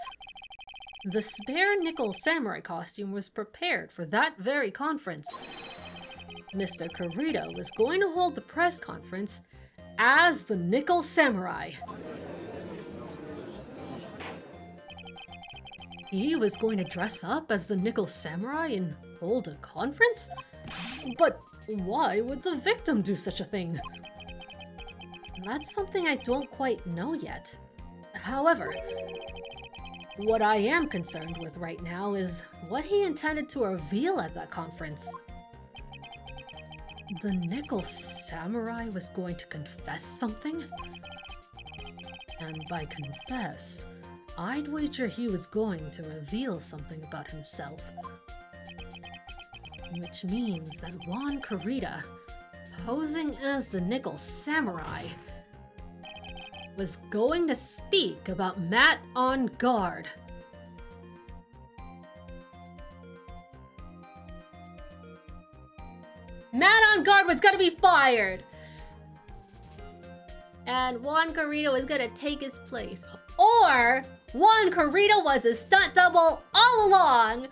The spare Nickel Samurai costume was prepared for that very conference. Mr. Carita was going to hold the press conference as the Nickel Samurai. He was going to dress up as the Nickel Samurai and hold a conference? But why would the victim do such a thing? That's something I don't quite know yet. However, what I am concerned with right now is what he intended to reveal at that conference. The Nickel Samurai was going to confess something? And by confess, I'd wager he was going to reveal something about himself. Which means that Juan Carita, posing as the Nickel Samurai, was going to speak about Matt On Guard. Matt On Guard was gonna be fired! And Juan Carita was gonna take his place. Or Juan Carita was a stunt double all along!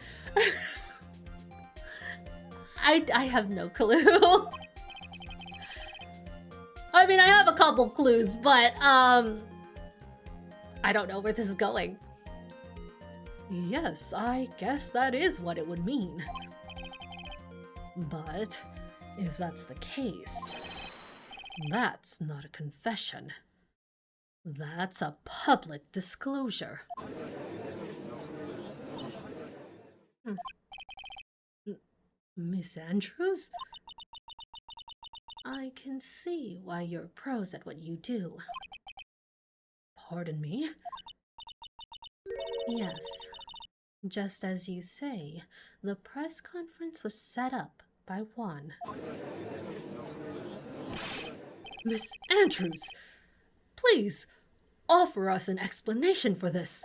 I have no clue. I mean, I have a couple clues, but, I don't know where this is going. Yes, I guess that is what it would mean. But if that's the case, that's not a confession. That's a public disclosure. Miss Andrews? I can see why you're pros at what you do. Pardon me? Yes. Just as you say, the press conference was set up by Juan. Miss Andrews, please, offer us an explanation for this.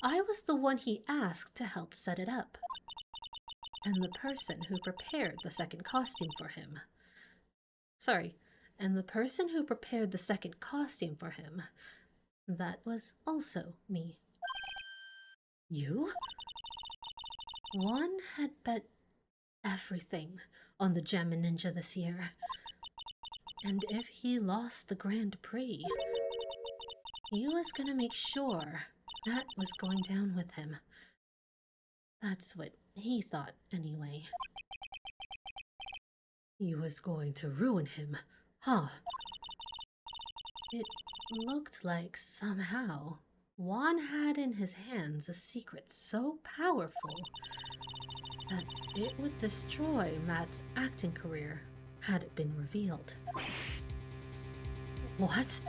I was the one he asked to help set it up. And the person who prepared the second costume for him. And the person who prepared the second costume for him, that was also me. You? Juan had bet everything on the Gem and Ninja this year. And if he lost the Grand Prix, he was gonna make sure Matt was going down with him. That's what he thought, anyway. He was going to ruin him, huh? It looked like somehow Juan had in his hands a secret so powerful that it would destroy Matt's acting career had it been revealed. What?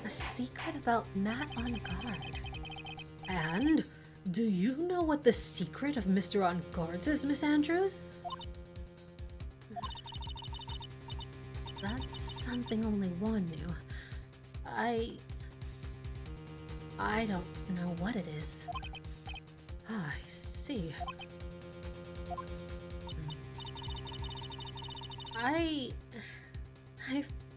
A secret about Matt on guard. And do you know what the secret of Mr. On Guard's is, Miss Andrews? That's something only Juan knew. I don't know what it is. Ah, I see. I've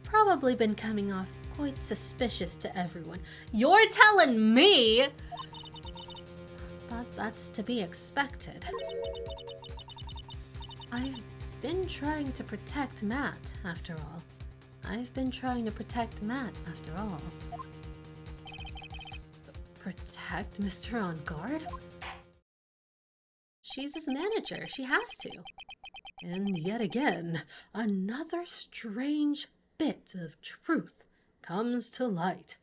probably been coming off quite suspicious to everyone. You're telling me? But that's to be expected. I've been trying to protect Matt, after all. I've been trying to protect Matt, after all. Protect Mr. On Guard? She's his manager. She has to. And yet again, another strange bit of truth comes to light.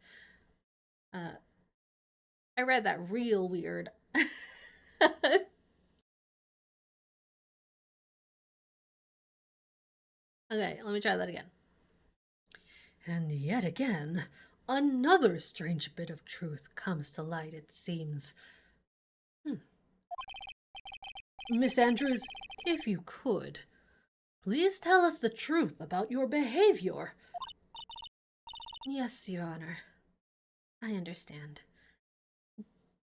I read that real weird. Okay, let me try that again. And yet again, another strange bit of truth comes to light, it seems. Miss Andrews, if you could, please tell us the truth about your behavior. Yes, Your Honor. I understand.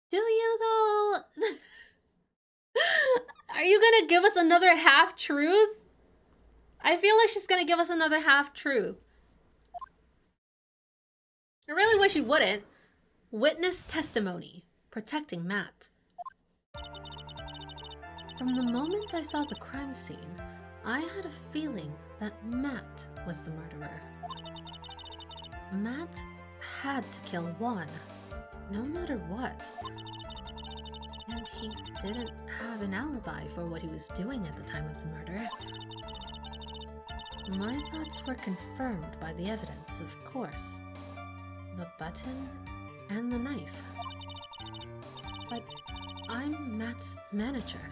Do you, though? Are you gonna give us another half-truth? I feel like she's gonna give us another half-truth. I really wish you wouldn't. Witness testimony. Protecting Matt. From the moment I saw the crime scene, I had a feeling that Matt was the murderer. Matt had to kill Juan, no matter what. And he didn't have an alibi for what he was doing at the time of the murder. My thoughts were confirmed by the evidence, of course. The button and the knife. But I'm Matt's manager,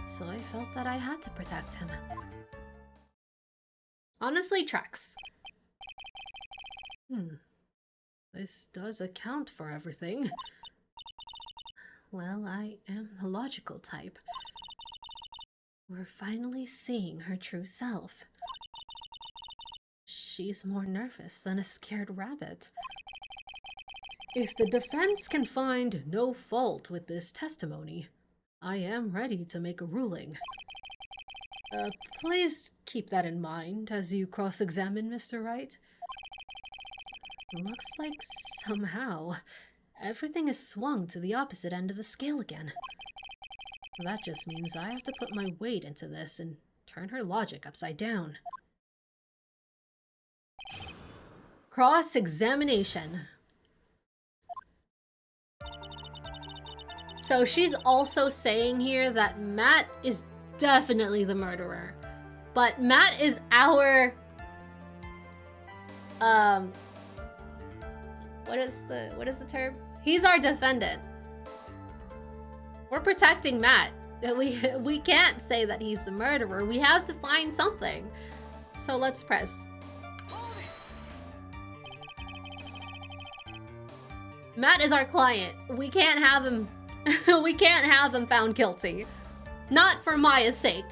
so I felt that I had to protect him. Honestly, tracks. This does account for everything. Well, I am the logical type. We're finally seeing her true self. She's more nervous than a scared rabbit. If the defense can find no fault with this testimony, I am ready to make a ruling. Please keep that in mind as you cross-examine Mr. Wright. Looks like somehow everything is swung to the opposite end of the scale again. That just means I have to put my weight into this and turn her logic upside down. Cross-examination. So she's also saying here that Matt is definitely the murderer. But Matt is our... What is the term? He's our defendant. We're protecting Matt. We can't say that he's the murderer. We have to find something. So let's press. Matt is our client. We can't have him we can't have him found guilty. Not for Maya's sake.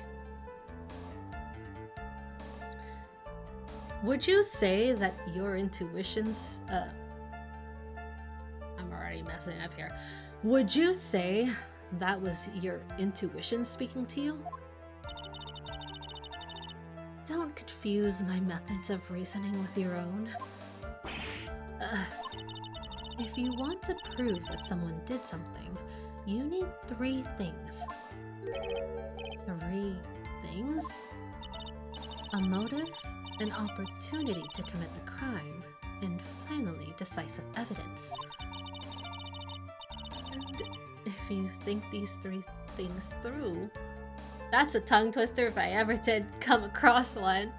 Would you say that your intuitions I'm already messing up here. Would you say that was your intuition speaking to you? Don't confuse my methods of reasoning with your own. If you want to prove that someone did something, you need 3 things. 3 things? A motive, an opportunity to commit the crime, and finally decisive evidence. And if you think these three things through... That's a tongue twister if I ever did come across one.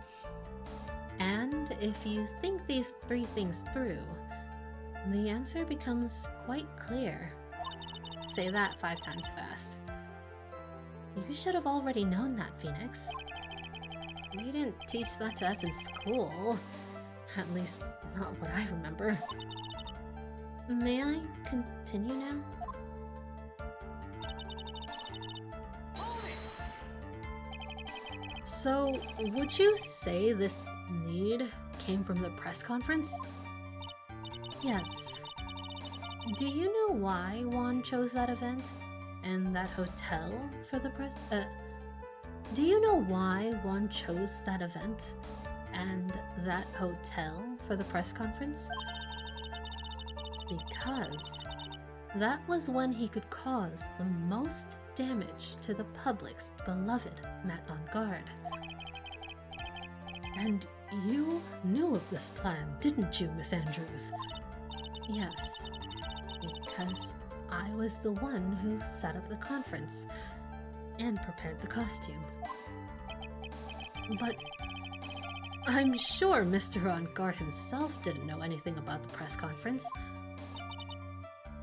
And if you think these three things through, the answer becomes quite clear. Say that 5 times fast. You should have already known that, Phoenix. They didn't teach that to us in school. At least, not what I remember. May I continue now? So, would you say this need came from the press conference? Yes. Do you know why Juan chose that event? And that hotel for the press? Do you know why Juan chose that event and that hotel for the press conference? Because that was when he could cause the most damage to the public's beloved Matt on Guard. And you knew of this plan, didn't you, Miss Andrews? Yes, because I was the one who set up the conference and prepared the costume. But I'm sure Mr. On Guard himself didn't know anything about the press conference.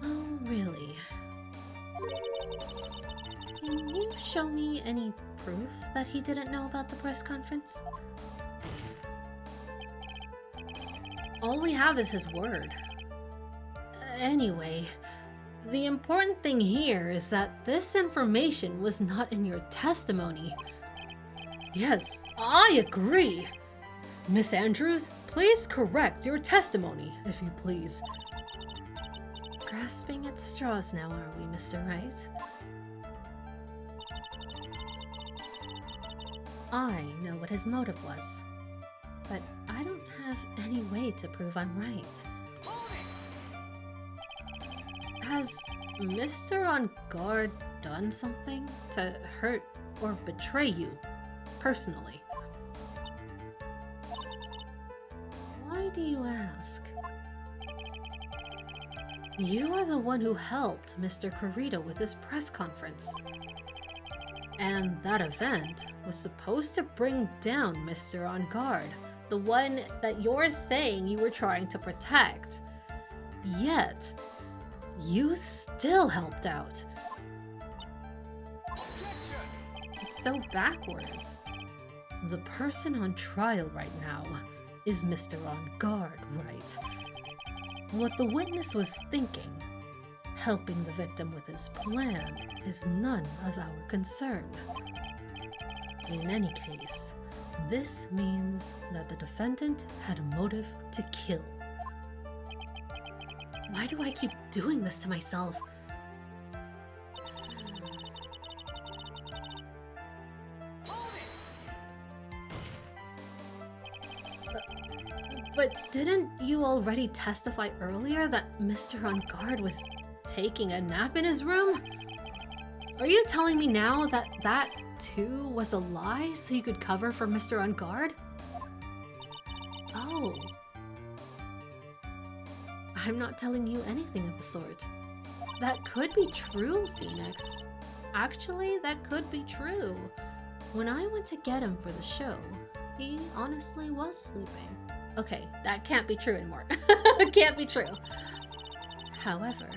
Oh, really? Can you show me any proof that he didn't know about the press conference? All we have is his word. Anyway, the important thing here is that this information was not in your testimony. Yes, I agree. Miss Andrews, please correct your testimony, if you please. Grasping at straws now, are we, Mr. Wright? I know what his motive was, but I don't have any way to prove I'm right. Has Mr. On Guard done something to hurt or betray you, personally? Why do you ask? You are the one who helped Mr. Corrito with his press conference. And that event was supposed to bring down Mr. On Guard, the one that you're saying you were trying to protect. Yet, you still helped out. It's so backwards. The person on trial right now is Mr. On Guard, right? What the witness was thinking, helping the victim with his plan, is none of our concern. In any case, this means that the defendant had a motive to kill. Why do I keep doing this to myself? But didn't you already testify earlier that Mr. On Guard was taking a nap in his room? Are you telling me now that that too was a lie so you could cover for Mr. On Guard? Oh. I'm not telling you anything of the sort. That could be true, Phoenix. Actually, that could be true. When I went to get him for the show, he honestly was sleeping. Okay, that can't be true anymore. It can't be true. However,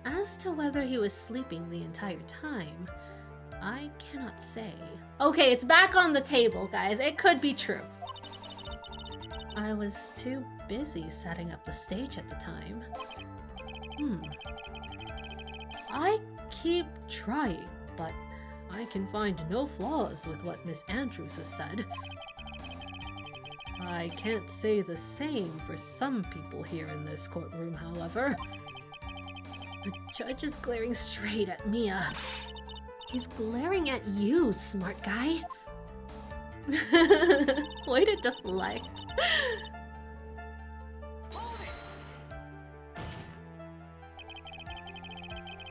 as to whether he was sleeping the entire time, I cannot say. Okay, it's back on the table, guys. It could be true. I was too busy setting up the stage at the time. I keep trying, but I can find no flaws with what Miss Andrews has said. I can't say the same for some people here in this courtroom, however. The judge is glaring straight at Mia. He's glaring at you, smart guy. Way to deflect.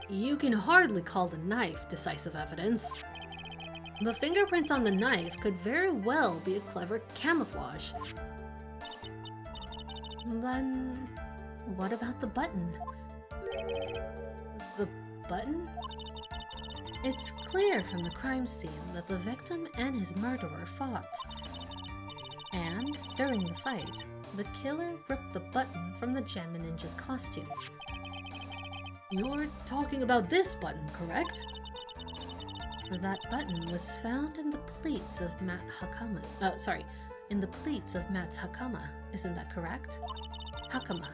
You can hardly call the knife decisive evidence. The fingerprints on the knife could very well be a clever camouflage. Then, what about the button? The button? It's clear from the crime scene that the victim and his murderer fought. And, during the fight, the killer ripped the button from the Jammin Ninja's costume. You're talking about this button, correct? That button was found in the pleats of Matt's hakama. Isn't that correct? Hakama.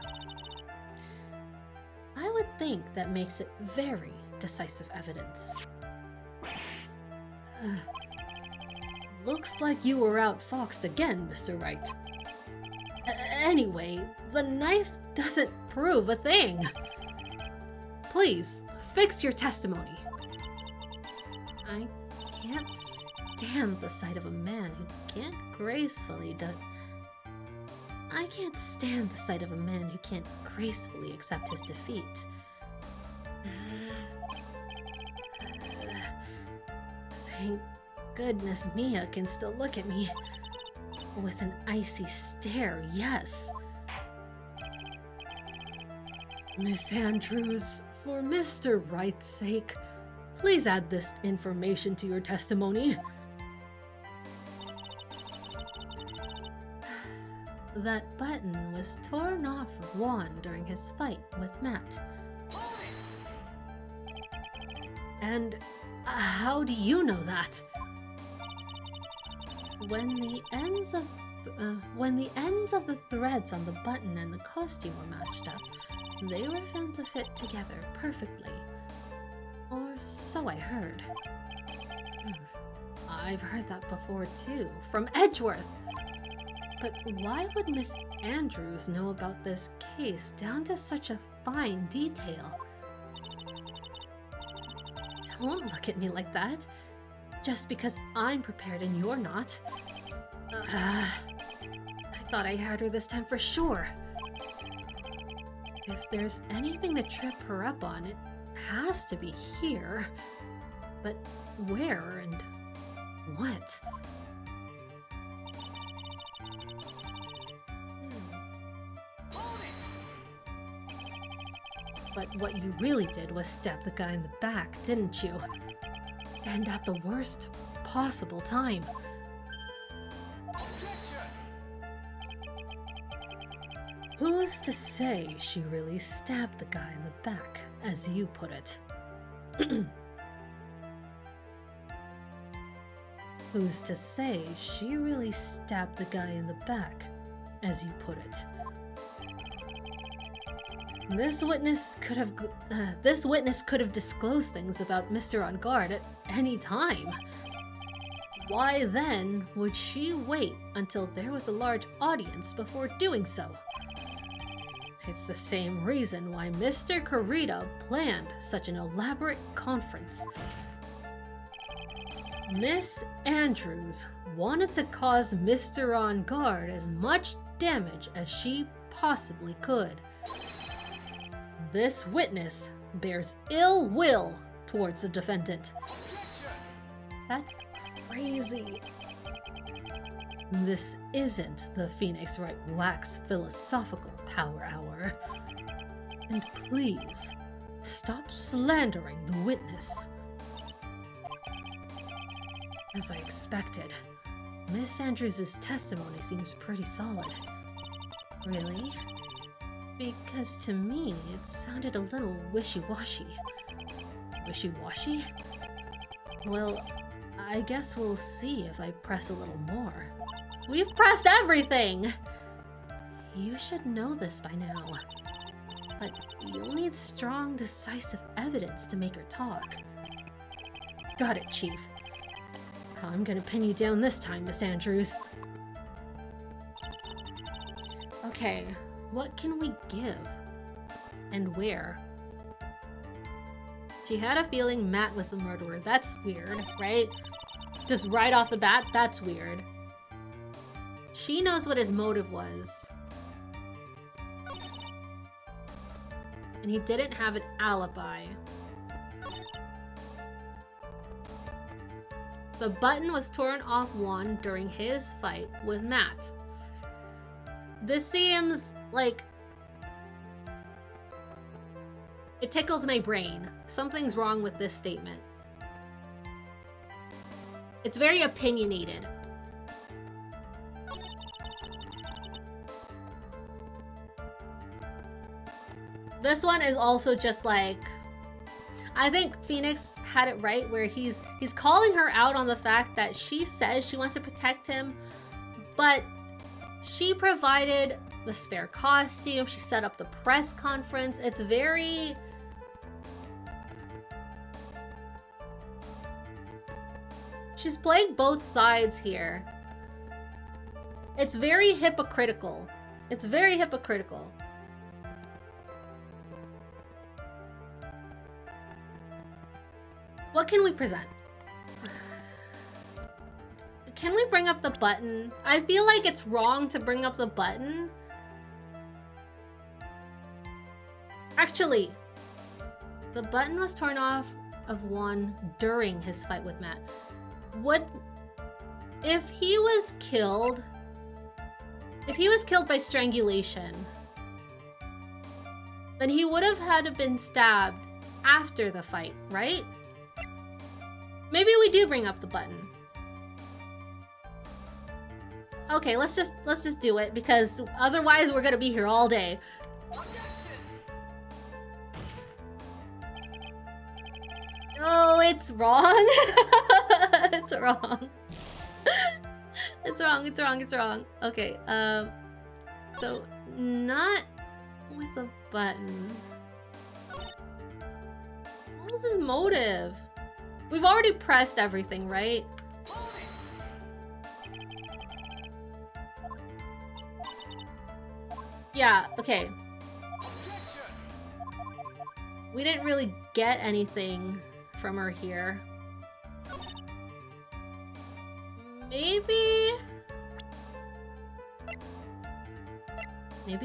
I would think that makes it very decisive evidence. Looks like you were outfoxed again, Mr. Wright. Anyway, the knife doesn't prove a thing. Please, fix your testimony. I can't stand the sight of a man who can't gracefully accept his defeat. Thank goodness Mia can still look at me with an icy stare, yes. Miss Andrews, for Mr. Wright's sake, please add this information to your testimony. That button was torn off of Juan during his fight with Matt. And how do you know that? When the ends of the threads on the button and the costume were matched up, they were found to fit together perfectly. Or so I heard. I've heard that before too, from Edgeworth. But why would Miss Andrews know about this case down to such a fine detail? Don't look at me like that. Just because I'm prepared and you're not. I thought I had her this time for sure. If there's anything to trip her up on, it has to be here. But where and what? But what you really did was stab the guy in the back, didn't you? And at the worst possible time. Who's to say she really stabbed the guy in the back, as you put it? Who's to say she really stabbed the guy in the back, as you put it? This witness could have disclosed things about Mr. On Guard at any time. Why then would she wait until there was a large audience before doing so? It's the same reason why Mr. Kurita planned such an elaborate conference. Miss Andrews wanted to cause Mr. On Guard as much damage as she possibly could. This witness bears ill will towards the defendant. That's crazy. This isn't the Phoenix Wright Wax Philosophical Power Hour. And please, stop slandering the witness. As I expected, Miss Andrews' testimony seems pretty solid. Really? Because to me, it sounded a little wishy-washy. Wishy-washy? Well, I guess we'll see if I press a little more. We've pressed everything! You should know this by now. But you'll need strong, decisive evidence to make her talk. Got it, Chief. I'm gonna pin you down this time, Miss Andrews. Okay, what can we give? And where? She had a feeling Matt was the murderer. That's weird, right? Just right off the bat, that's weird. She knows what his motive was. And he didn't have an alibi. The button was torn off Juan during his fight with Matt. This seems like... It tickles my brain. Something's wrong with this statement. It's very opinionated. This one is also just like... I think Phoenix had it right where he's calling her out on the fact that she says she wants to protect him, but she provided the spare costume, she set up the press conference. It's very... She's playing both sides here. It's very hypocritical. It's very hypocritical. What can we present? Can we bring up the button? I feel like it's wrong to bring up the button. Actually, the button was torn off of Juan during his fight with Matt. What if he was killed? If he was killed by strangulation, then he would have had to been stabbed after the fight, right? Maybe we do bring up the button. Okay, let's just do it because otherwise we're gonna be here all day. Oh, it's wrong. It's wrong. It's wrong, it's wrong, it's wrong. Okay, so not with a button. What was his motive? We've already pressed everything, right? Yeah, okay. We didn't really get anything from her here. Maybe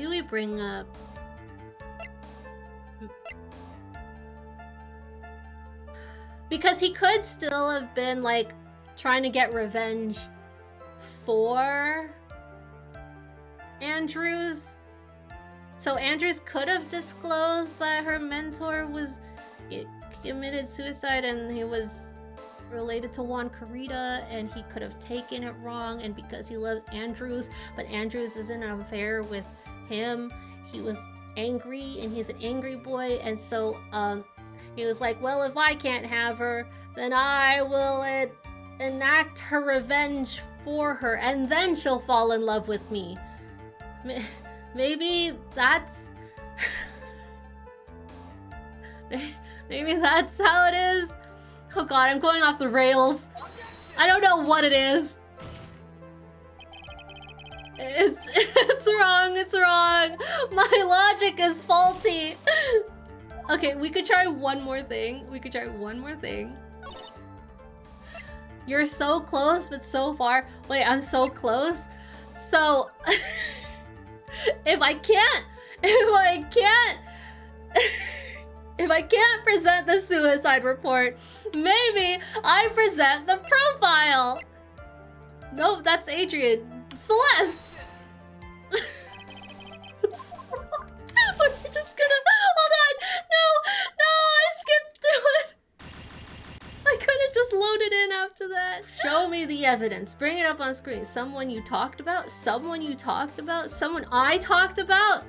we bring up... Because he could still have been, like, trying to get revenge for Andrews. So Andrews could have disclosed that her mentor committed suicide and he was related to Juan Carita and he could have taken it wrong, and because he loves Andrews, but Andrews is in an affair with him, he was angry and he's an angry boy, and so he was like, well, if I can't have her, then I will enact her revenge for her, and then she'll fall in love with me. Maybe that's... Maybe that's how it is? Oh god, I'm going off the rails. I don't know what it is. It's wrong, it's wrong. My logic is faulty. Okay, we could try one more thing. You're so close, but so far. Wait, I'm so close? So, if I can't present the suicide report, maybe I present the profile. Nope, that's Adrian. Celeste! We're just gonna... Hold on! No! I skipped through it! I could've just loaded in after that. Show me the evidence. Bring it up on screen. Someone you talked about? Someone you talked about? Someone I talked about?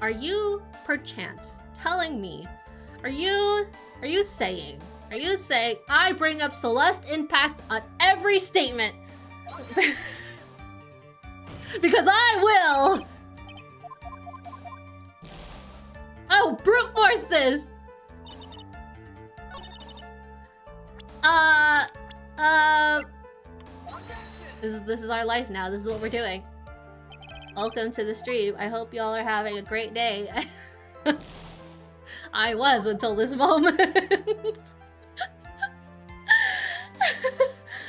Are you, perchance, telling me? Are you saying I bring up Celeste Impact on every statement? Because I will! Oh, brute force this! This is our life now. This is what we're doing. Welcome to the stream. I hope y'all are having a great day. I was until this moment.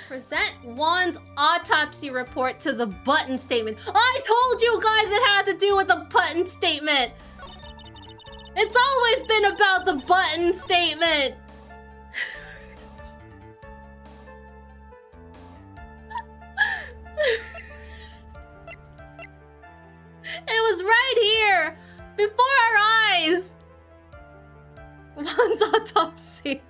Present Juan's autopsy report to the button statement. I told you guys it had to do with the button statement. It's always been about the button statement! It was right here! Before our eyes! One's autopsy.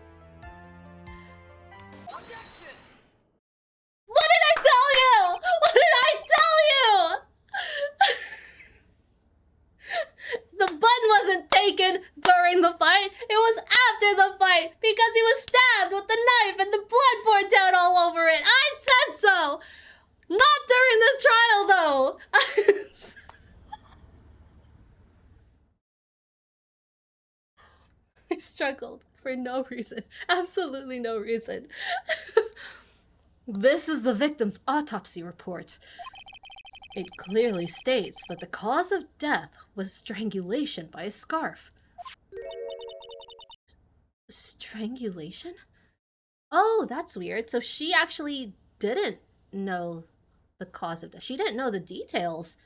What did I tell you? What did I tell you? The button wasn't taken during the fight. It was after the fight because he was stabbed with the knife and the blood poured down all over it. I said so. Not during this trial, though. I struggled for no reason. Absolutely no reason. This is the victim's autopsy report. It clearly states that the cause of death was strangulation by a scarf. Strangulation? Oh, that's weird. So she actually didn't know the cause of death. She didn't know the details.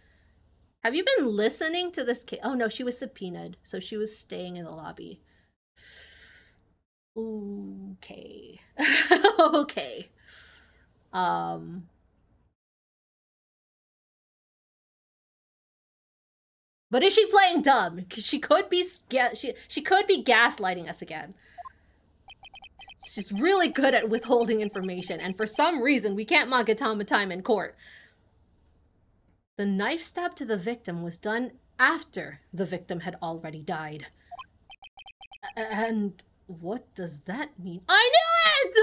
Have you been listening to this case? Oh no, she was subpoenaed, so she was staying in the lobby. Okay. Okay. But is she playing dumb? Because she could be she could be gaslighting us again. She's really good at withholding information, and for some reason we can't Magatama time in court. The knife stab to the victim was done after the victim had already died. And what does that mean? I knew it!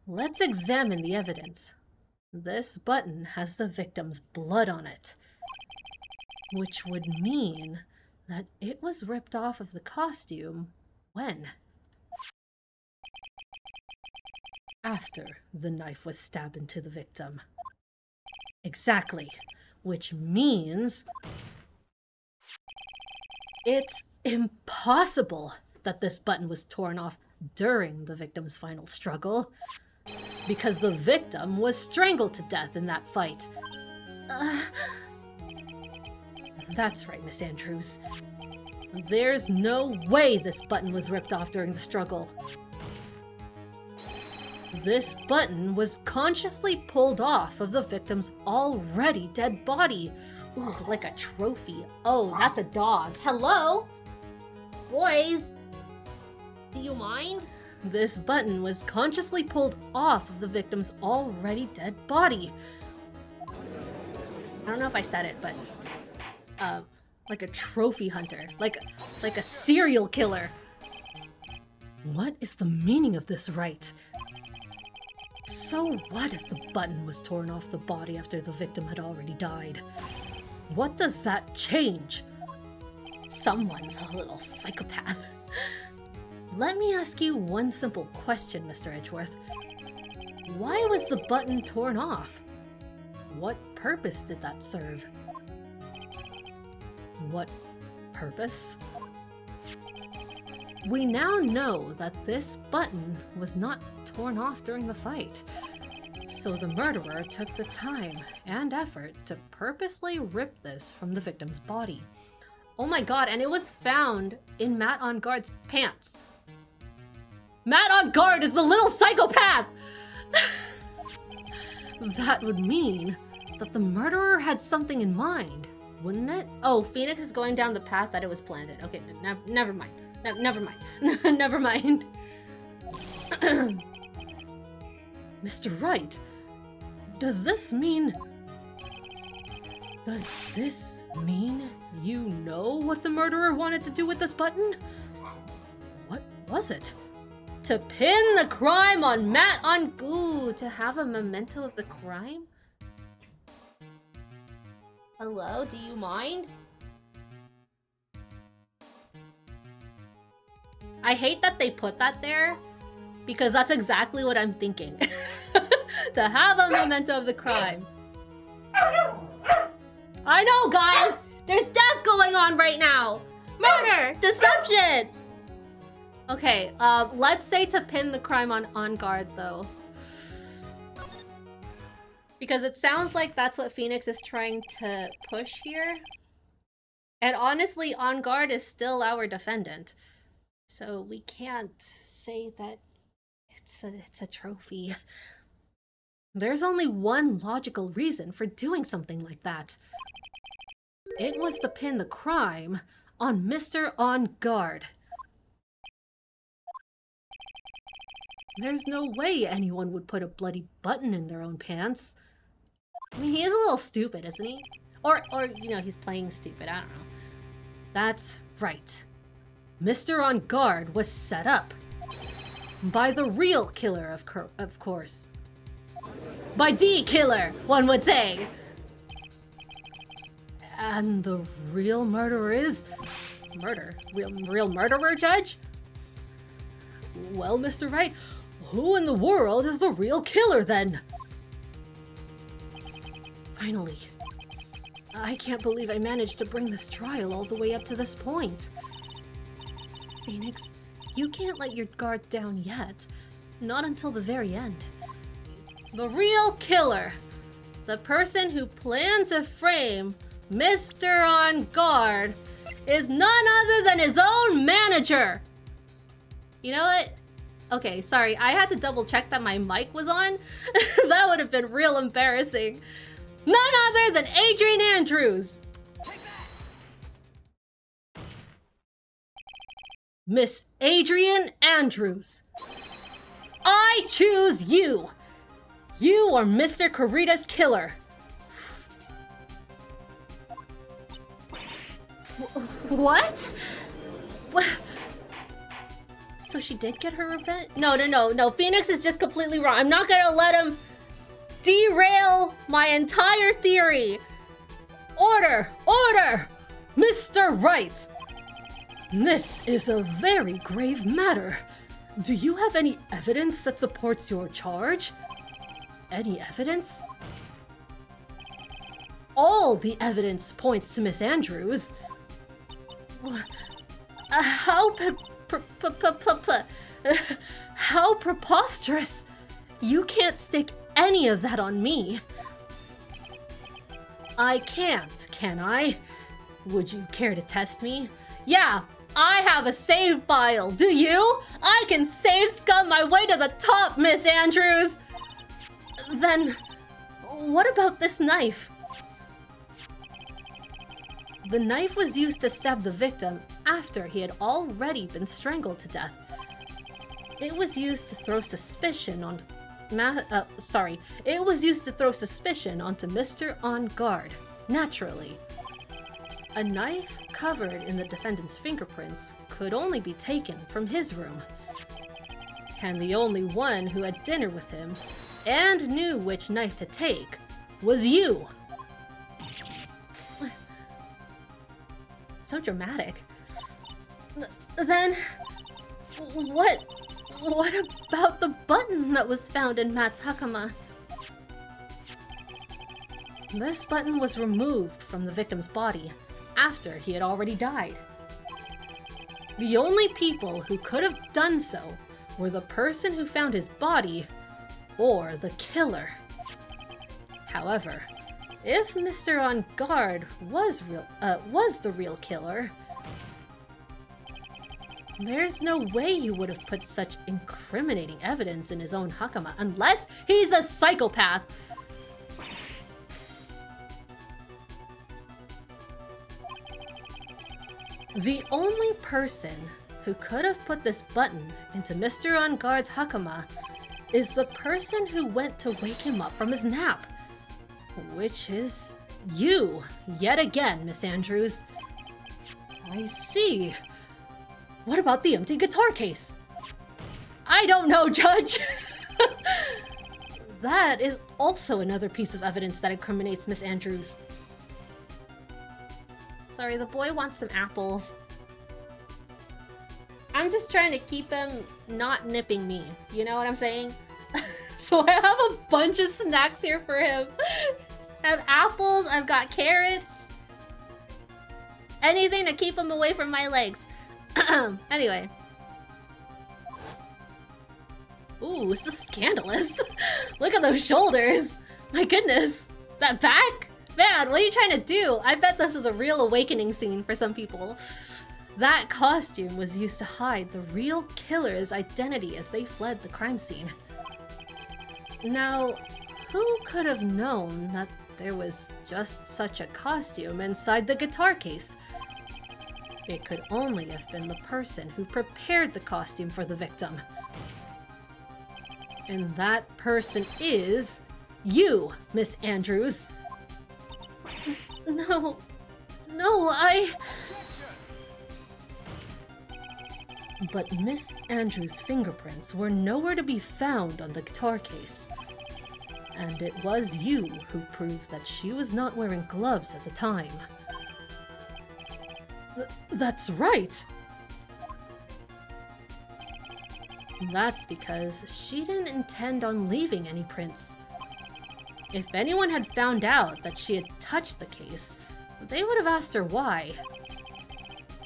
Let's examine the evidence. This button has the victim's blood on it, which would mean that it was ripped off of the costume when? After the knife was stabbed into the victim. Exactly, which means it's impossible that this button was torn off during the victim's final struggle, because the victim was strangled to death in that fight. That's right, Miss Andrews. There's no way this button was ripped off during the struggle. This button was consciously pulled off of the victim's already dead body. Ooh, like a trophy. Oh, that's a dog. Hello? Boys? Do you mind? This button was consciously pulled off of the victim's already dead body. I don't know if I said it, but like a trophy hunter, like a serial killer. What is the meaning of this, Wright? So what if the button was torn off the body after the victim had already died? What does that change? Someone's a little psychopath. Let me ask you one simple question, Mr. Edgeworth. Why was the button torn off? What purpose did that serve? What purpose? We now know that this button was not torn off during the fight. So the murderer took the time and effort to purposely rip this from the victim's body. Oh my god, and it was found in Matt on Guard's pants. Matt on Guard is the little psychopath! That would mean that the murderer had something in mind, wouldn't it? Oh, Phoenix is going down the path that it was planted. Okay, never mind. Never mind. Never mind. Mr. Wright, does this mean you know what the murderer wanted to do with this button? What was it? To pin the crime on Matt on Goo, to have a memento of the crime? Hello, do you mind? I hate that they put that there, because that's exactly what I'm thinking. To have a memento of the crime. I know, guys! There's death going on right now! Murder! Deception! Okay, let's say to pin the crime on Guard, though. Because it sounds like that's what Phoenix is trying to push here. And honestly, On Guard is still our defendant. So we can't say that it's a trophy. There's only one logical reason for doing something like that. It was to pin the crime on Mr. On Guard. There's no way anyone would put a bloody button in their own pants. I mean, he is a little stupid, isn't he? Or you know, he's playing stupid, I don't know. That's right. Mr. On Guard was set up. By the real killer, of course. By the killer, one would say. And the real murderer is... Murder? Real murderer, Judge? Well, Mr. Wright, who in the world is the real killer, then? Finally. I can't believe I managed to bring this trial all the way up to this point. Phoenix, you can't let your guard down yet. Not until the very end. The real killer. The person who planned to frame Mr. On Guard is none other than his own manager. You know what? Okay, sorry. I had to double check that my mic was on. That would have been real embarrassing. None other than Adrian Andrews. Miss Adrian Andrews. I choose you. You are Mr. Kurita's killer. What? What? So she did get her revenge? No. Phoenix is just completely wrong. I'm not gonna let him derail my entire theory. Order! Order! Mr. Wright! This is a very grave matter. Do you have any evidence that supports your charge? Any evidence? All the evidence points to Miss Andrews. How preposterous! You can't stick any of that on me. I can't, can I? Would you care to test me? Yeah, I have a save file, do you? I can save scum my way to the top, Miss Andrews! Then, what about this knife? The knife was used to stab the victim after he had already been strangled to death. It was used to throw suspicion on... It was used to throw suspicion onto Mr. On Guard, naturally. A knife covered in the defendant's fingerprints could only be taken from his room. And the only one who had dinner with him and knew which knife to take was you. So dramatic. Then, what about the button that was found in Matt's hakama? This button was removed from the victim's body after he had already died. The only people who could have done so were the person who found his body or the killer. However, if Mr. On Guard was the real killer, there's no way he would have put such incriminating evidence in his own hakama unless he's a psychopath. The only person who could have put this button into Mr. On Guard's hakama is the person who went to wake him up from his nap. Which is you, yet again, Miss Andrews. I see. What about the empty guitar case? I don't know, Judge! That is also another piece of evidence that incriminates Miss Andrews. Sorry, the boy wants some apples. I'm just trying to keep him not nipping me. You know what I'm saying? So I have a bunch of snacks here for him. I have apples, I've got carrots. Anything to keep him away from my legs. Anyway. Ooh, this is scandalous. Look at those shoulders. My goodness. That back? Man, what are you trying to do? I bet this is a real awakening scene for some people. That costume was used to hide the real killer's identity as they fled the crime scene. Now, who could have known that there was just such a costume inside the guitar case? It could only have been the person who prepared the costume for the victim. And that person is you, Miss Andrews. No, But Miss Andrews' fingerprints were nowhere to be found on the guitar case. And it was you who proved that she was not wearing gloves at the time. That's right! That's because she didn't intend on leaving any prints. If anyone had found out that she had touched the case, they would have asked her why.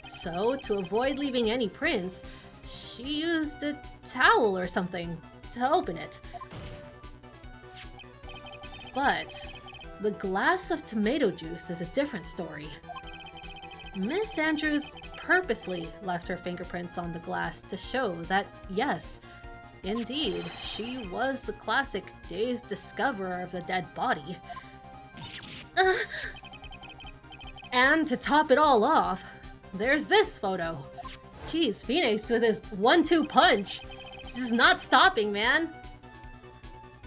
So, to avoid leaving any prints, she used a towel or something to open it. But the glass of tomato juice is a different story. Miss Andrews purposely left her fingerprints on the glass to show that, yes, indeed, she was the classic dazed discoverer of the dead body. And to top it all off, there's this photo. Jeez, Phoenix with his 1-2 punch. This is not stopping, man.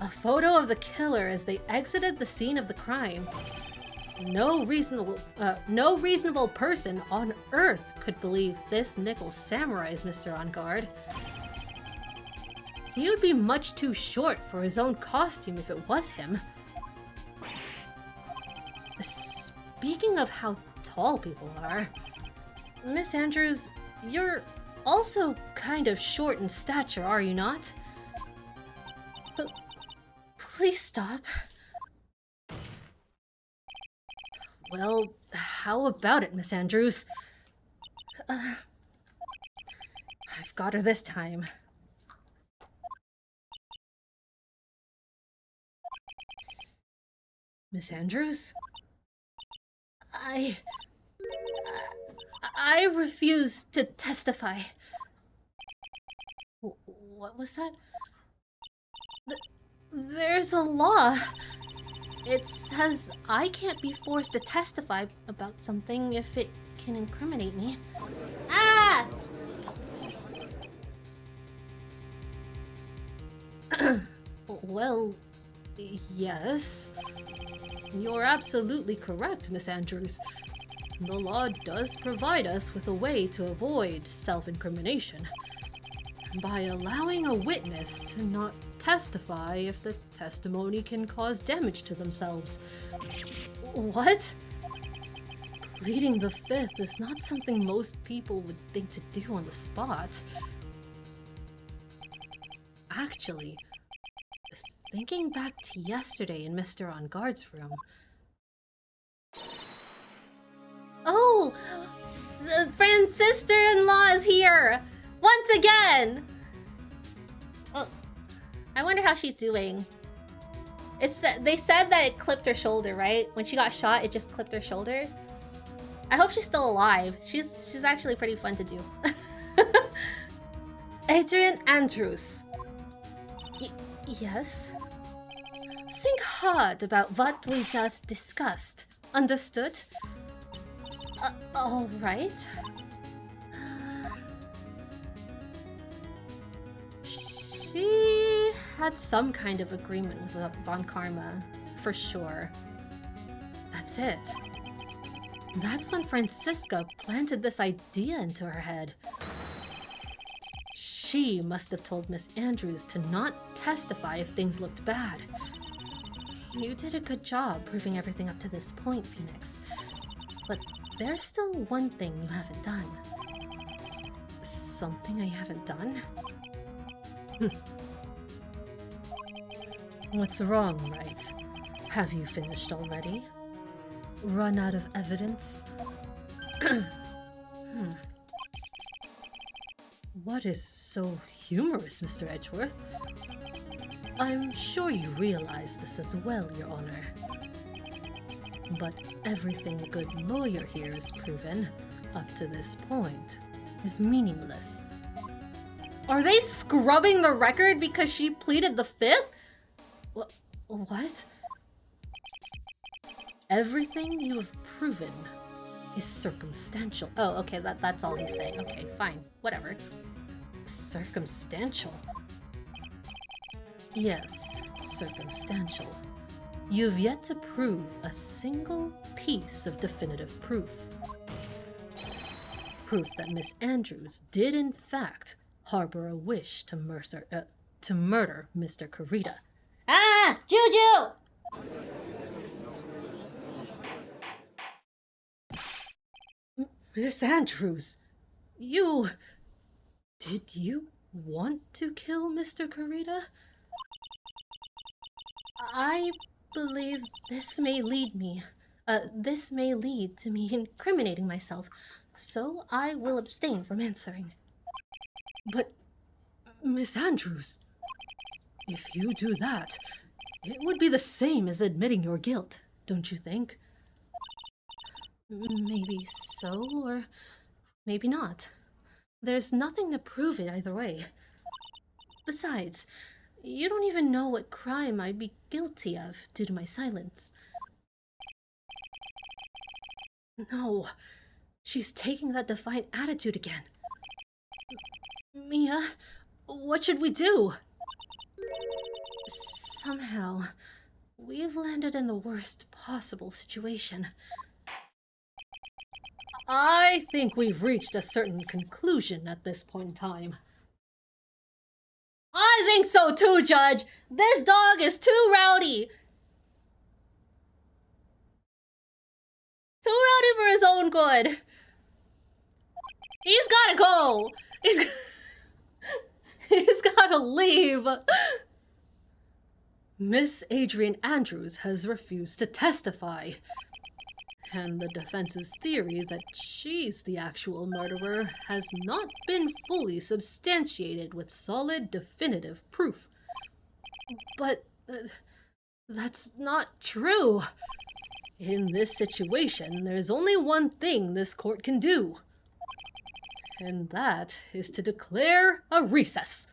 A photo of the killer as they exited the scene of the crime. No reasonable person on Earth could believe this nickel samurai's Mr. On Guard. He would be much too short for his own costume if it was him. Speaking of how tall people are, Miss Andrews, you're also kind of short in stature, are you not? But please stop. Well, how about it, Miss Andrews? I've got her this time. Miss Andrews? I refuse to testify. What was that? There's a law. It says I can't be forced to testify about something if it can incriminate me. Ah! Well, yes. You're absolutely correct, Miss Andrews. The law does provide us with a way to avoid self-incrimination by allowing a witness to not testify if the testimony can cause damage to themselves. What? Pleading the fifth is not something most people would think to do on the spot. Actually, thinking back to yesterday in Mr. On Guard's room. Oh! Friend's sister-in-law is here! Once again! Oh, I wonder how she's doing. They said that it clipped her shoulder, right? When she got shot, it just clipped her shoulder. I hope she's still alive. She's actually pretty fun to do. Adrian Andrews. Yes? Think hard about what we just discussed. Understood? All right. She had some kind of agreement with Von Karma, for sure. That's it. That's when Francisca planted this idea into her head. She must have told Miss Andrews to not testify if things looked bad. You did a good job proving everything up to this point, Phoenix. But there's still one thing you haven't done. Something I haven't done? What's wrong, Wright? Have you finished already? Run out of evidence? What is so humorous, Mr. Edgeworth? I'm sure you realize this as well, Your Honor. But everything a good lawyer here has proven, up to this point, is meaningless. Are they scrubbing the record because she pleaded the fifth? What? Everything you have proven is circumstantial. Oh, okay, that's all he's saying. Okay, fine, whatever. Circumstantial? Yes, circumstantial. You've yet to prove a single piece of definitive proof. Proof that Miss Andrews did in fact harbor a wish to murder Mr. Kurita. Ah! Juju! Miss Andrews, did you want to kill Mr. Kurita? I believe this may lead to me incriminating myself, so I will abstain from answering. But, Miss Andrews, if you do that, it would be the same as admitting your guilt, don't you think? Maybe so, or maybe not. There's nothing to prove it either way. Besides, you don't even know what crime I'd be guilty of due to my silence. No, she's taking that defiant attitude again. Mia, what should we do? Somehow, we've landed in the worst possible situation. I think we've reached a certain conclusion at this point in time. I think so too, Judge! This dog is too rowdy! Too rowdy for his own good. He's gotta go! He's gotta leave! Miss Adrian Andrews has refused to testify. And the defense's theory that she's the actual murderer has not been fully substantiated with solid, definitive proof. But that's not true. In this situation, there's only one thing this court can do. And that is to declare a recess.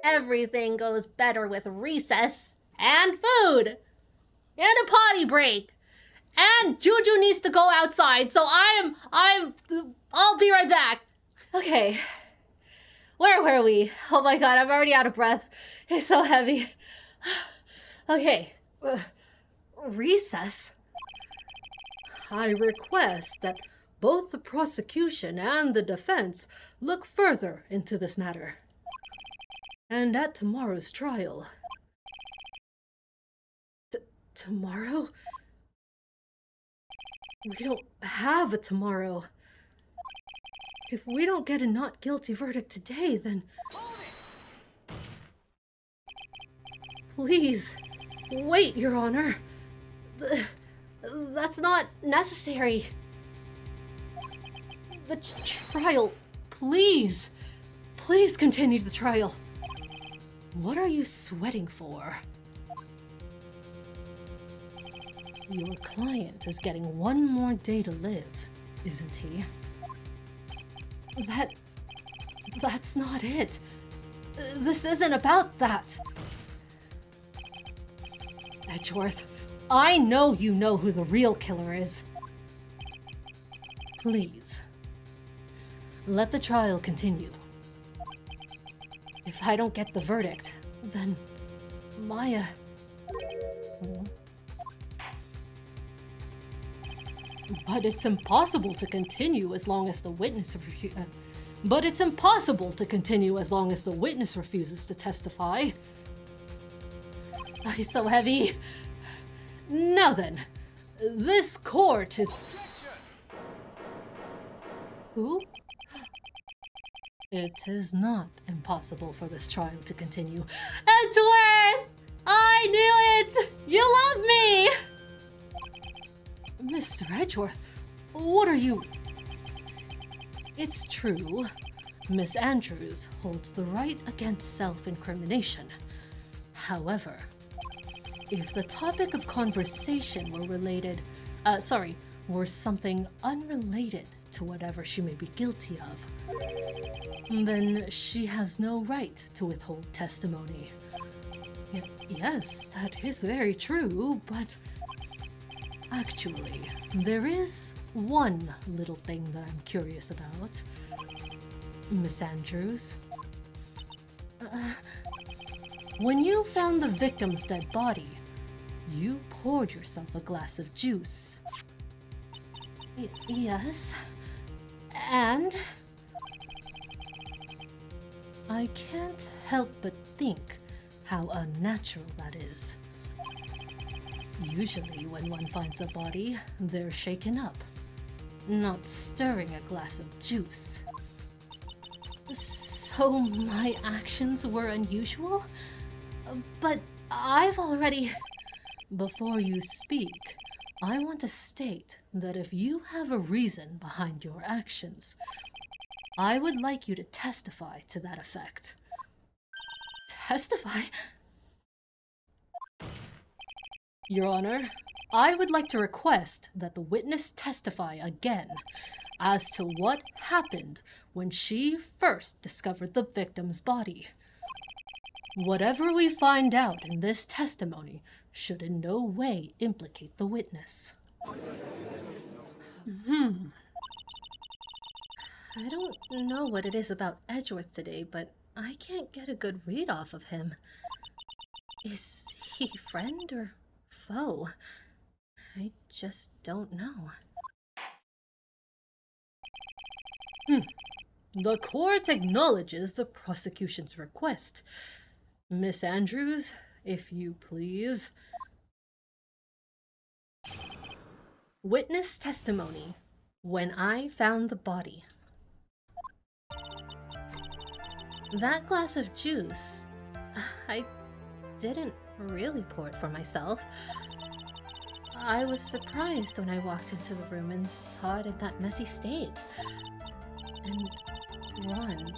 Everything goes better with recess. And food. And a potty break. And Juju needs to go outside, so I'll be right back. Okay. Where were we? Oh my god, I'm already out of breath. It's so heavy. Okay. Recess? I request that both the prosecution and the defense look further into this matter. And at tomorrow's trial... Tomorrow? We don't have a tomorrow. If we don't get a not guilty verdict today, then... Please, wait, Your Honor. That's not necessary. The trial, please. Please continue the trial. What are you sweating for? Your client is getting one more day to live, isn't he? That's not it. This isn't about that. Edgeworth, I know you know who the real killer is. Please, let the trial continue. If I don't get the verdict, then Maya... But it's impossible to continue as long as the witness refuses to testify. He's so heavy. Now then, this court is... Who? It is not impossible for this trial to continue. Edgeworth! I knew it! You love me! Mr. Edgeworth, what are you... It's true. Miss Andrews holds the right against self-incrimination. However, if the topic of conversation were something unrelated to whatever she may be guilty of, then she has no right to withhold testimony. Yes, that is very true, but actually, there is one little thing that I'm curious about. Miss Andrews. When you found the victim's dead body, you poured yourself a glass of juice. Yes. And? I can't help but think how unnatural that is. Usually when one finds a body, they're shaken up, not stirring a glass of juice. So my actions were unusual? But I've already... Before you speak, I want to state that if you have a reason behind your actions, I would like you to testify to that effect. Testify? Your Honor, I would like to request that the witness testify again as to what happened when she first discovered the victim's body. Whatever we find out in this testimony should in no way implicate the witness. I don't know what it is about Edgeworth today, but I can't get a good read off of him. Is he friend or foe? I just don't know. The court acknowledges the prosecution's request. Miss Andrews, if you please. Witness testimony. When I found the body. That glass of juice, I didn't really pour it for myself. I was surprised when I walked into the room and saw it in that messy state. And Ron,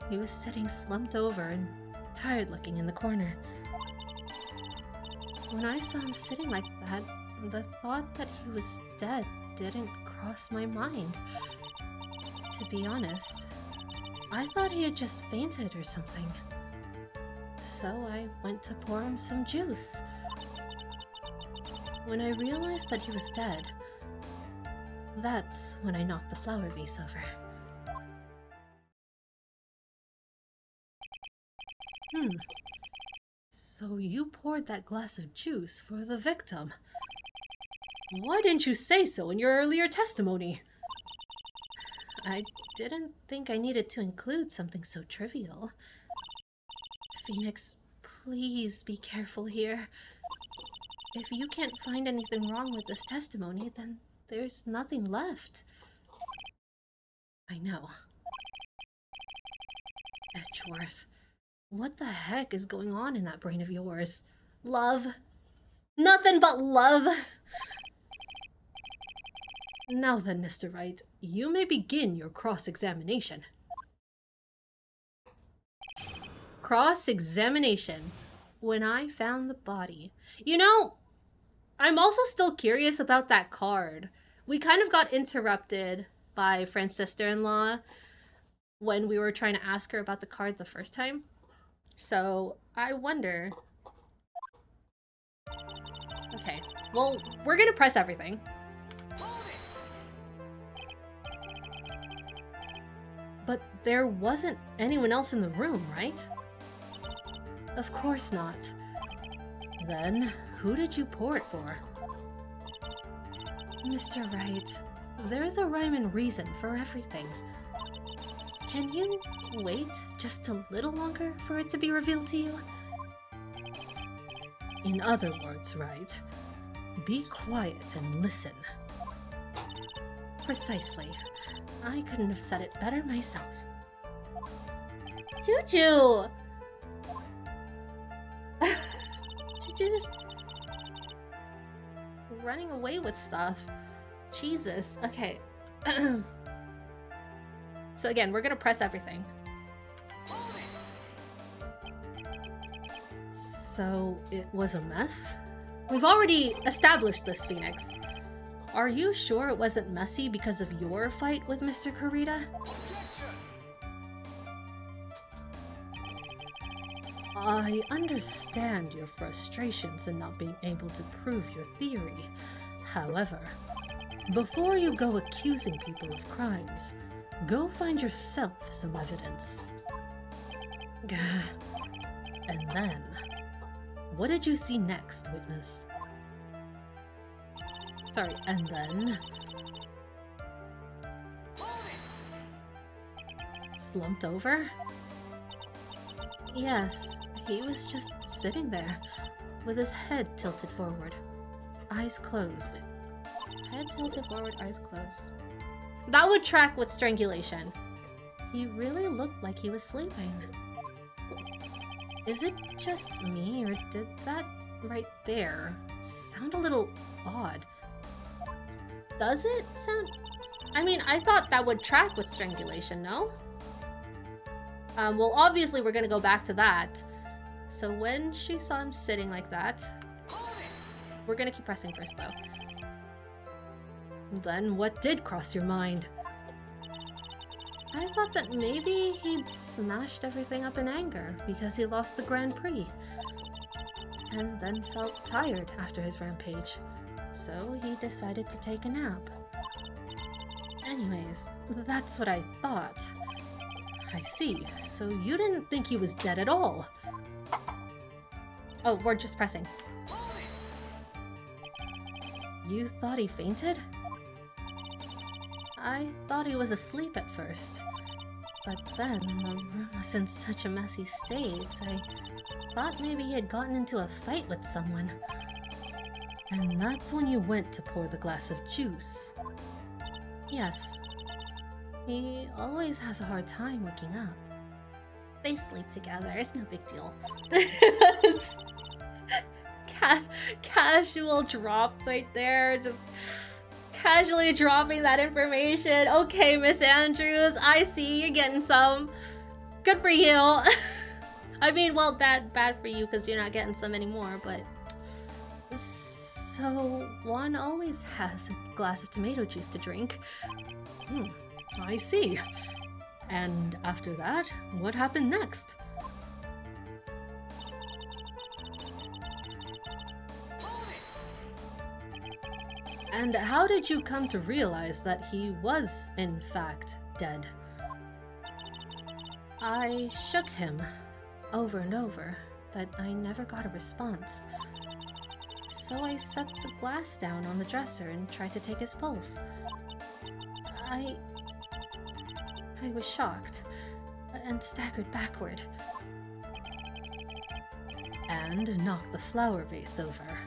he was sitting slumped over and tired looking in the corner. When I saw him sitting like that, the thought that he was dead didn't cross my mind. To be honest, I thought he had just fainted or something. So I went to pour him some juice. When I realized that he was dead, that's when I knocked the flower vase over. So you poured that glass of juice for the victim. Why didn't you say so in your earlier testimony? I didn't think I needed to include something so trivial. Phoenix, please be careful here. If you can't find anything wrong with this testimony, then there's nothing left. I know. Edgeworth, what the heck is going on in that brain of yours? Love. Nothing but love. Now then, Mr. Wright, you may begin your cross-examination. Cross-examination. When I found the body. You know, I'm also still curious about that card. We kind of got interrupted by Fran's sister-in-law when we were trying to ask her about the card the first time. So, I wonder... Okay, well, we're gonna press everything. But there wasn't anyone else in the room, right? Of course not. Then, who did you pour it for? Mr. Wright, there's a rhyme and reason for everything. Can you wait just a little longer for it to be revealed to you? In other words, Wright, be quiet and listen. Precisely. I couldn't have said it better myself. Juju! Juju's running away with stuff. Jesus. Okay. So again, we're gonna press everything. So it was a mess? We've already established this, Phoenix. Are you sure it wasn't messy because of your fight with Mr. Kurita? I understand your frustrations in not being able to prove your theory. However, before you go accusing people of crimes, go find yourself some evidence. And then, what did you see next, witness? Sorry, and then... slumped over? Yes, he was just sitting there, with his head tilted forward, eyes closed. Head tilted forward, eyes closed. That would track with strangulation. He really looked like he was sleeping. Is it just me, or did that right there sound a little odd? Does it sound... I mean, I thought that would track with strangulation, no? Well, obviously we're gonna go back to that. So when she saw him sitting like that... We're gonna keep pressing first, though. Then what did cross your mind? I thought that maybe he'd smashed everything up in anger because he lost the Grand Prix. And then felt tired after his rampage. So he decided to take a nap. Anyways, that's what I thought. I see. So you didn't think he was dead at all? Oh, we're just pressing. You thought he fainted? I thought he was asleep at first. But then the room was in such a messy state, I thought maybe he had gotten into a fight with someone. And that's when you went to pour the glass of juice. Yes. He always has a hard time waking up. They sleep together, it's no big deal. Casual drop right there, just casually dropping that information. Okay, Miss Andrews, I see you're getting some. Good for you. I mean, well, bad for you because you're not getting some anymore, but... So, one always has a glass of tomato juice to drink. I see. And after that, what happened next? And how did you come to realize that he was, in fact, dead? I shook him over and over, but I never got a response. So I set the glass down on the dresser and tried to take his pulse. I was shocked and staggered backward. And knocked the flower vase over.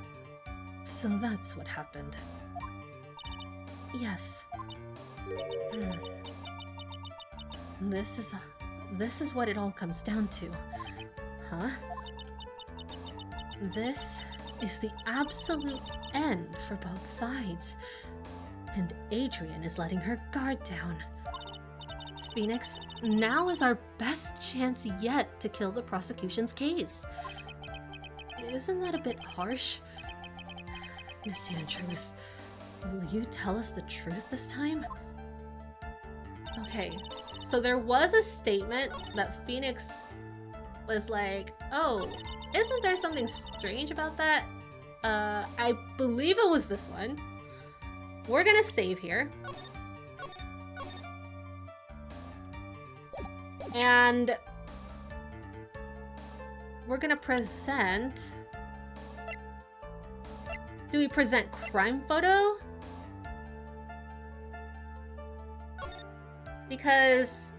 So that's what happened. Yes. This is what it all comes down to. Huh? This is the absolute end for both sides. And Adrian is letting her guard down. Phoenix, now is our best chance yet to kill the prosecution's case. Isn't that a bit harsh? Miss Andrews, will you tell us the truth this time? Okay, so there was a statement that Phoenix was like, oh, isn't there something strange about that? I believe it was this one. We're gonna save here. And we're gonna present... Do we present crime photo? Because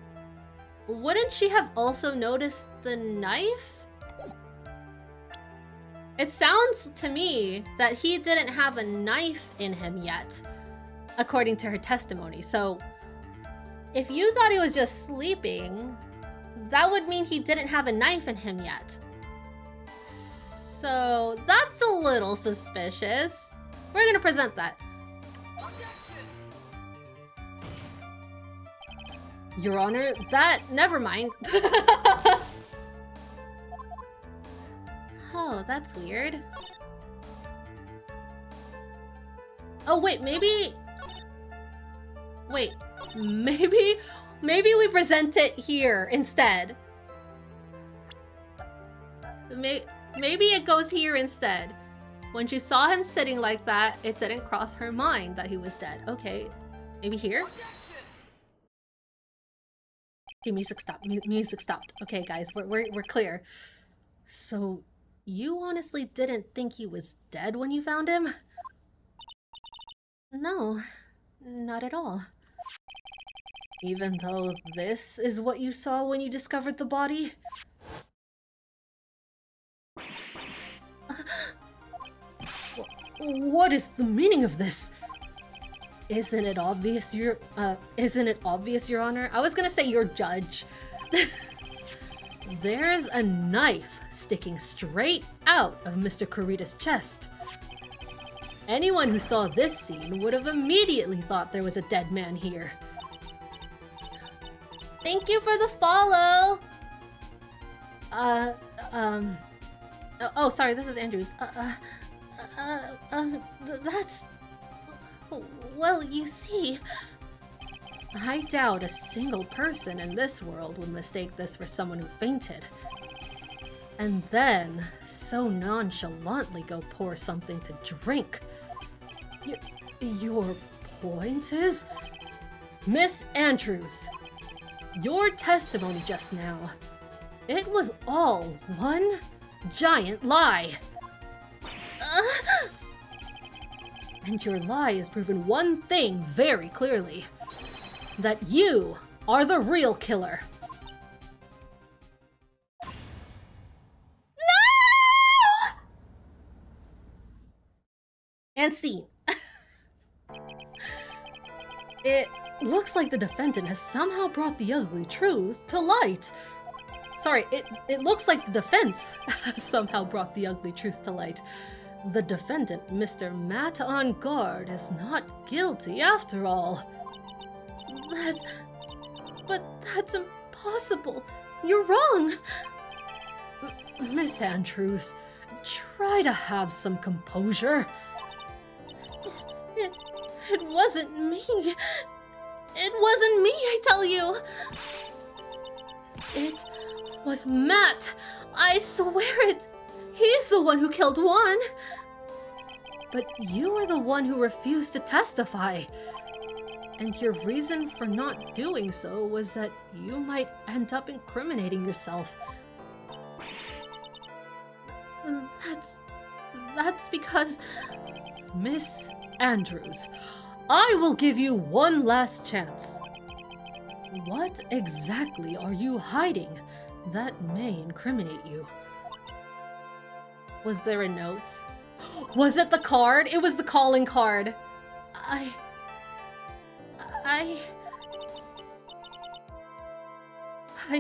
wouldn't she have also noticed the knife? It sounds to me that he didn't have a knife in him yet, according to her testimony. So if you thought he was just sleeping, that would mean he didn't have a knife in him yet. So that's a little suspicious. We're gonna present that. Your Honor, never mind. Oh. Oh, that's weird. Oh, wait, maybe... Wait, maybe we present it here instead. Maybe it goes here instead. When she saw him sitting like that, it didn't cross her mind that he was dead. Okay, maybe here? Okay, music stopped. Music stopped. Okay, guys, we're clear. So, you honestly didn't think he was dead when you found him? No, not at all. Even though this is what you saw when you discovered the body? What is the meaning of this? Isn't it obvious, Your Honor? I was gonna say your judge. There's a knife sticking straight out of Mr. Kurita's chest. Anyone who saw this scene would have immediately thought there was a dead man here. Thank you for the follow! Oh, sorry, this is Andrew's. That's... Well, you see... I doubt a single person in this world would mistake this for someone who fainted. And then, so nonchalantly go pour something to drink. Your point is? Miss Andrews, your testimony just now, it was all one giant lie. And your lie has proven one thing very clearly. That you are the real killer. No! And scene. It looks like the defendant has somehow brought the ugly truth to light. Sorry, it looks like the defense has somehow brought the ugly truth to light. The defendant, Mr. Matt on guard, is not guilty after all. But that's impossible. You're wrong. Miss Andrews, try to have some composure. It wasn't me. It wasn't me, I tell you. It was Matt. I swear it. He's the one who killed Juan. But you were the one who refused to testify. And your reason for not doing so was that you might end up incriminating yourself. That's because... Miss Andrews, I will give you one last chance. What exactly are you hiding that may incriminate you? Was there a note? Was it the card? It was the calling card. I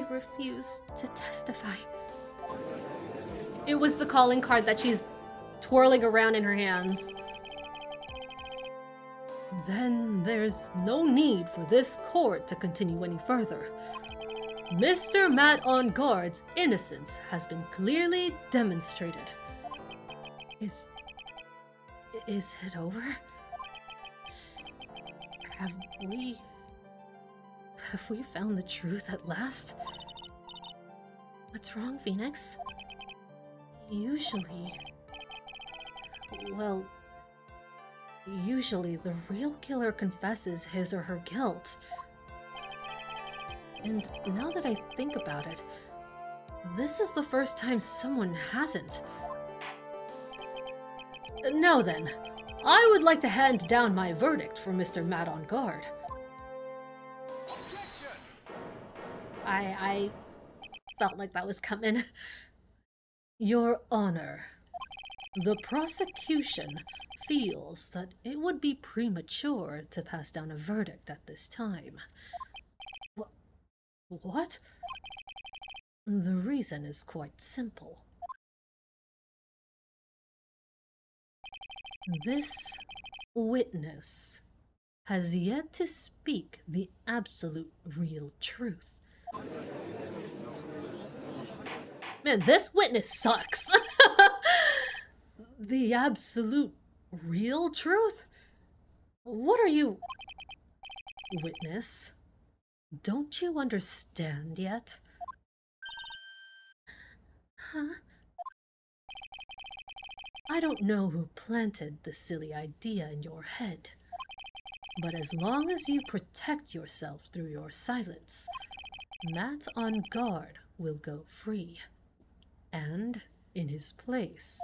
refuse to testify. It was the calling card that she's twirling around in her hands. Then there's no need for this court to continue any further. Mr. Matt on guard's innocence has been clearly demonstrated. Is it over? Have we found the truth at last? What's wrong, Phoenix? Usually the real killer confesses his or her guilt. And now that I think about it, this is the first time someone hasn't. Now then, I would like to hand down my verdict for Mr. Matt on guard. I felt like that was coming. Your Honor, the prosecution feels that it would be premature to pass down a verdict at this time. What? The reason is quite simple. This witness has yet to speak the absolute real truth. Man, this witness sucks. The absolute real truth? What are you... Witness, don't you understand yet? Huh? I don't know who planted this silly idea in your head, but as long as you protect yourself through your silence, Matt on guard will go free. And in his place,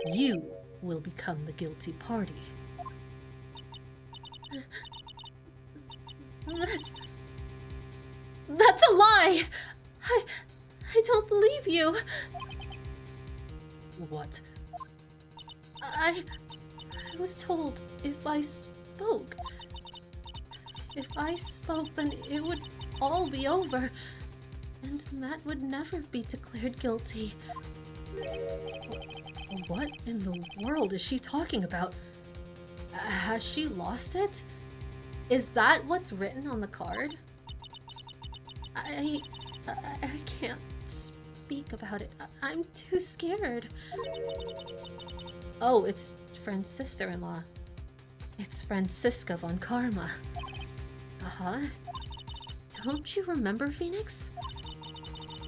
you will become the guilty party. That's a lie! I don't believe you. What? I was told if I spoke, then it would all be over, and Matt would never be declared guilty. What in the world is she talking about? Has she lost it? Is that what's written on the card? I can't speak about it. I'm too scared. Oh, it's Friend's sister-in-law. It's Franziska von Karma. Uh-huh. Don't you remember, Phoenix?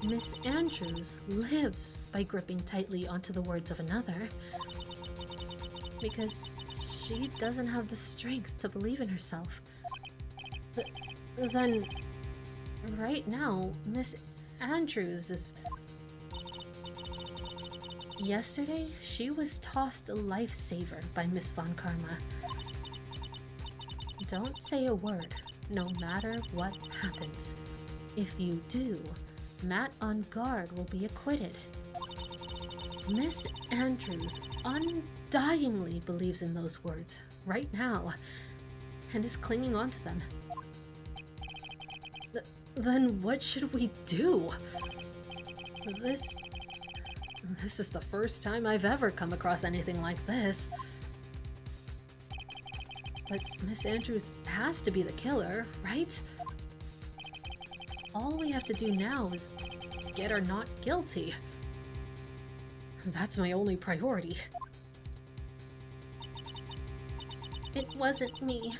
Miss Andrews lives by gripping tightly onto the words of another. Because she doesn't have the strength to believe in herself. Then, right now, Miss Andrews is... Yesterday, she was tossed a lifesaver by Miss Von Karma. Don't say a word, no matter what happens. If you do, Matt on guard will be acquitted. Miss Andrews undyingly believes in those words right now and is clinging on to them. Then what should we do? This is the first time I've ever come across anything like this. But Miss Andrews has to be the killer, right? All we have to do now is get her not guilty. That's my only priority. It wasn't me.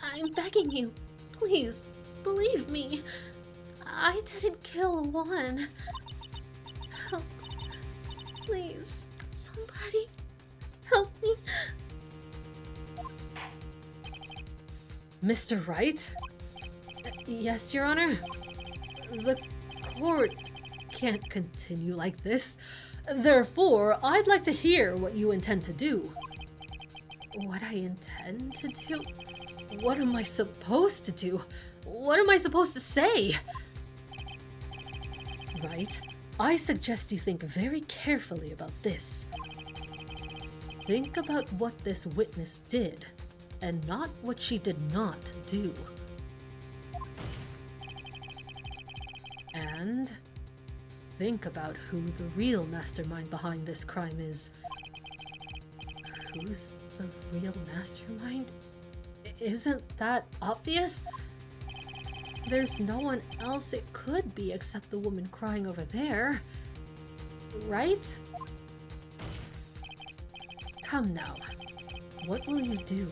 I'm begging you, please, believe me. I didn't kill Juan. Help. Please, somebody, help me. Mr. Wright? Yes, Your Honor? The court can't continue like this. Therefore, I'd like to hear what you intend to do. What I intend to do? What am I supposed to do? What am I supposed to say? Right? I suggest you think very carefully about this. Think about what this witness did, and not what she did not do. And think about who the real mastermind behind this crime is. Who's the real mastermind? Isn't that obvious? There's no one else it could be except the woman crying over there. Right? Come now. What will you do?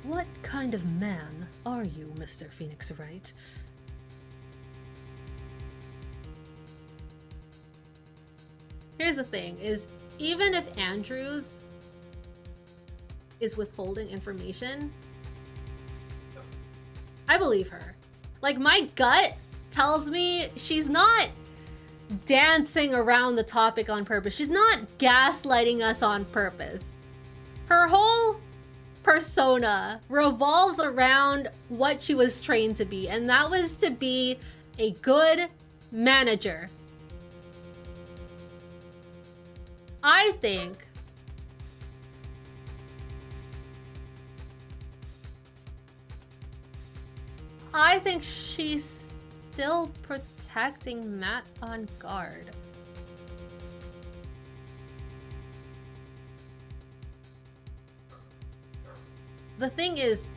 What kind of man are you, Mr. Phoenix Wright? Here's the thing, is even if Andrews is withholding information, I believe her. Like, my gut tells me she's not dancing around the topic on purpose. She's not gaslighting us on purpose. Her whole persona revolves around what she was trained to be, and that was to be a good manager. I think she's still protecting Matt on guard. The thing is,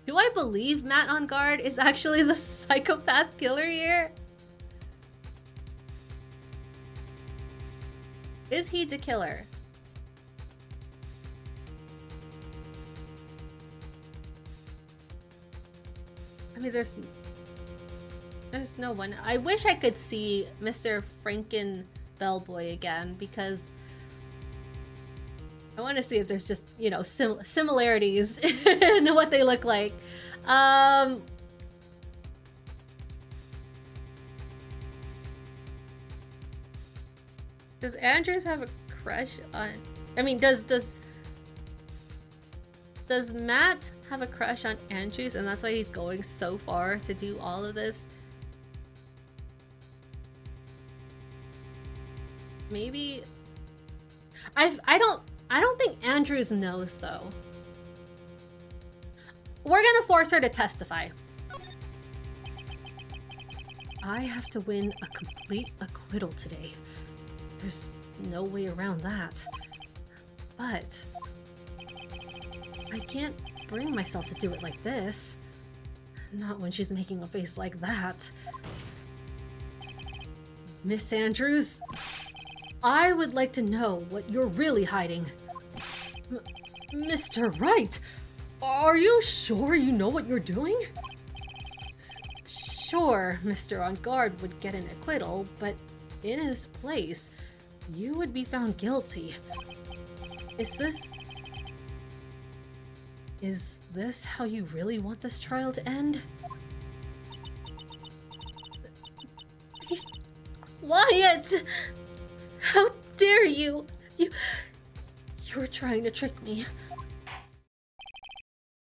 do I believe Matt on guard is actually the psychopath killer here? Is he the killer? I mean, there's no one. I wish I could see Mr. Franken Bellboy again, because I want to see if there's just, you know, similarities in what they look like. Does Andrews have a crush on... I mean, does Matt have a crush on Andrews, and that's why he's going so far to do all of this? Maybe... I don't think Andrews knows, though. We're gonna force her to testify. I have to win a complete acquittal today. There's no way around that. But I can't bring myself to do it like this. Not when she's making a face like that. Miss Andrews, I would like to know what you're really hiding. Mr. Wright, are you sure you know what you're doing? Sure, Mr. On Guard would get an acquittal, but in his place, you would be found guilty. Is this how you really want this trial to end? Wyatt! How dare you! You're trying to trick me.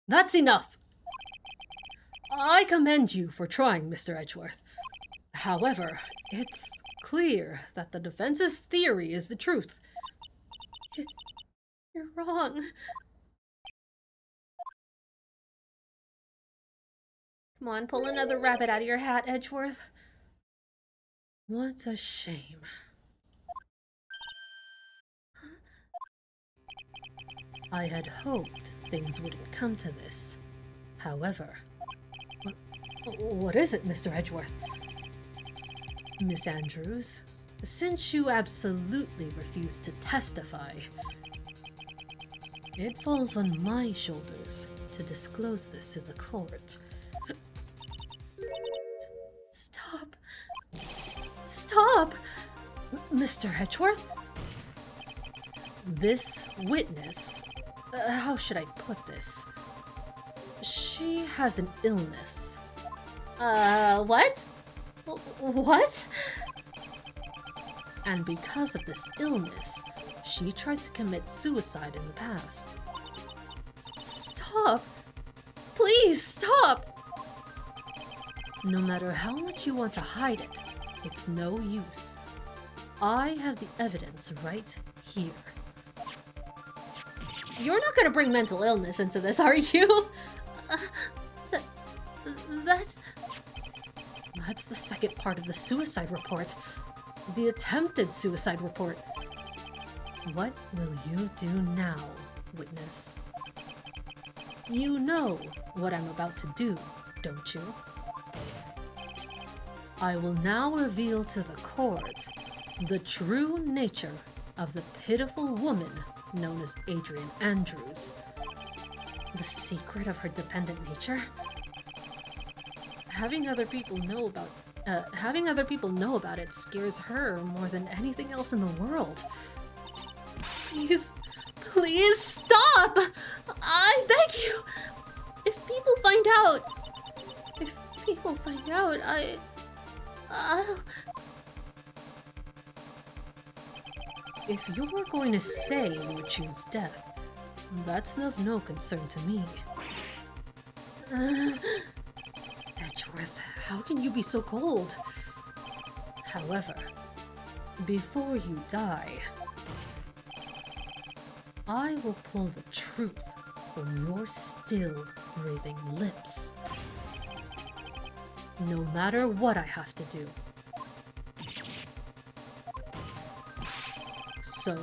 That's enough! I commend you for trying, Mr. Edgeworth. However, it's clear that the defense's theory is the truth. You're wrong. Come on, pull another rabbit out of your hat, Edgeworth. What a shame. I had hoped things wouldn't come to this. However, what is it, Mr. Edgeworth? Miss Andrews, since you absolutely refuse to testify, it falls on my shoulders to disclose this to the court. Stop. Stop! Mr. Edgeworth? This witness, how should I put this? She has an illness. What? What? And because of this illness, she tried to commit suicide in the past. Stop! Please, stop! No matter how much you want to hide it, it's no use. I have the evidence right here. You're not gonna bring mental illness into this, are you? That's the second part of the suicide report. The attempted suicide report. What will you do now, witness? You know what I'm about to do, don't you? I will now reveal to the court the true nature of the pitiful woman known as Adrian Andrews. The secret of her dependent nature? Having other people know about it scares her more than anything else in the world. Please stop! I beg you! If people find out, I'll... If you're going to say you would choose death, that's of no concern to me. Edgeworth, how can you be so cold? However, before you die, I will pull the truth from your still breathing lips. No matter what I have to do. So,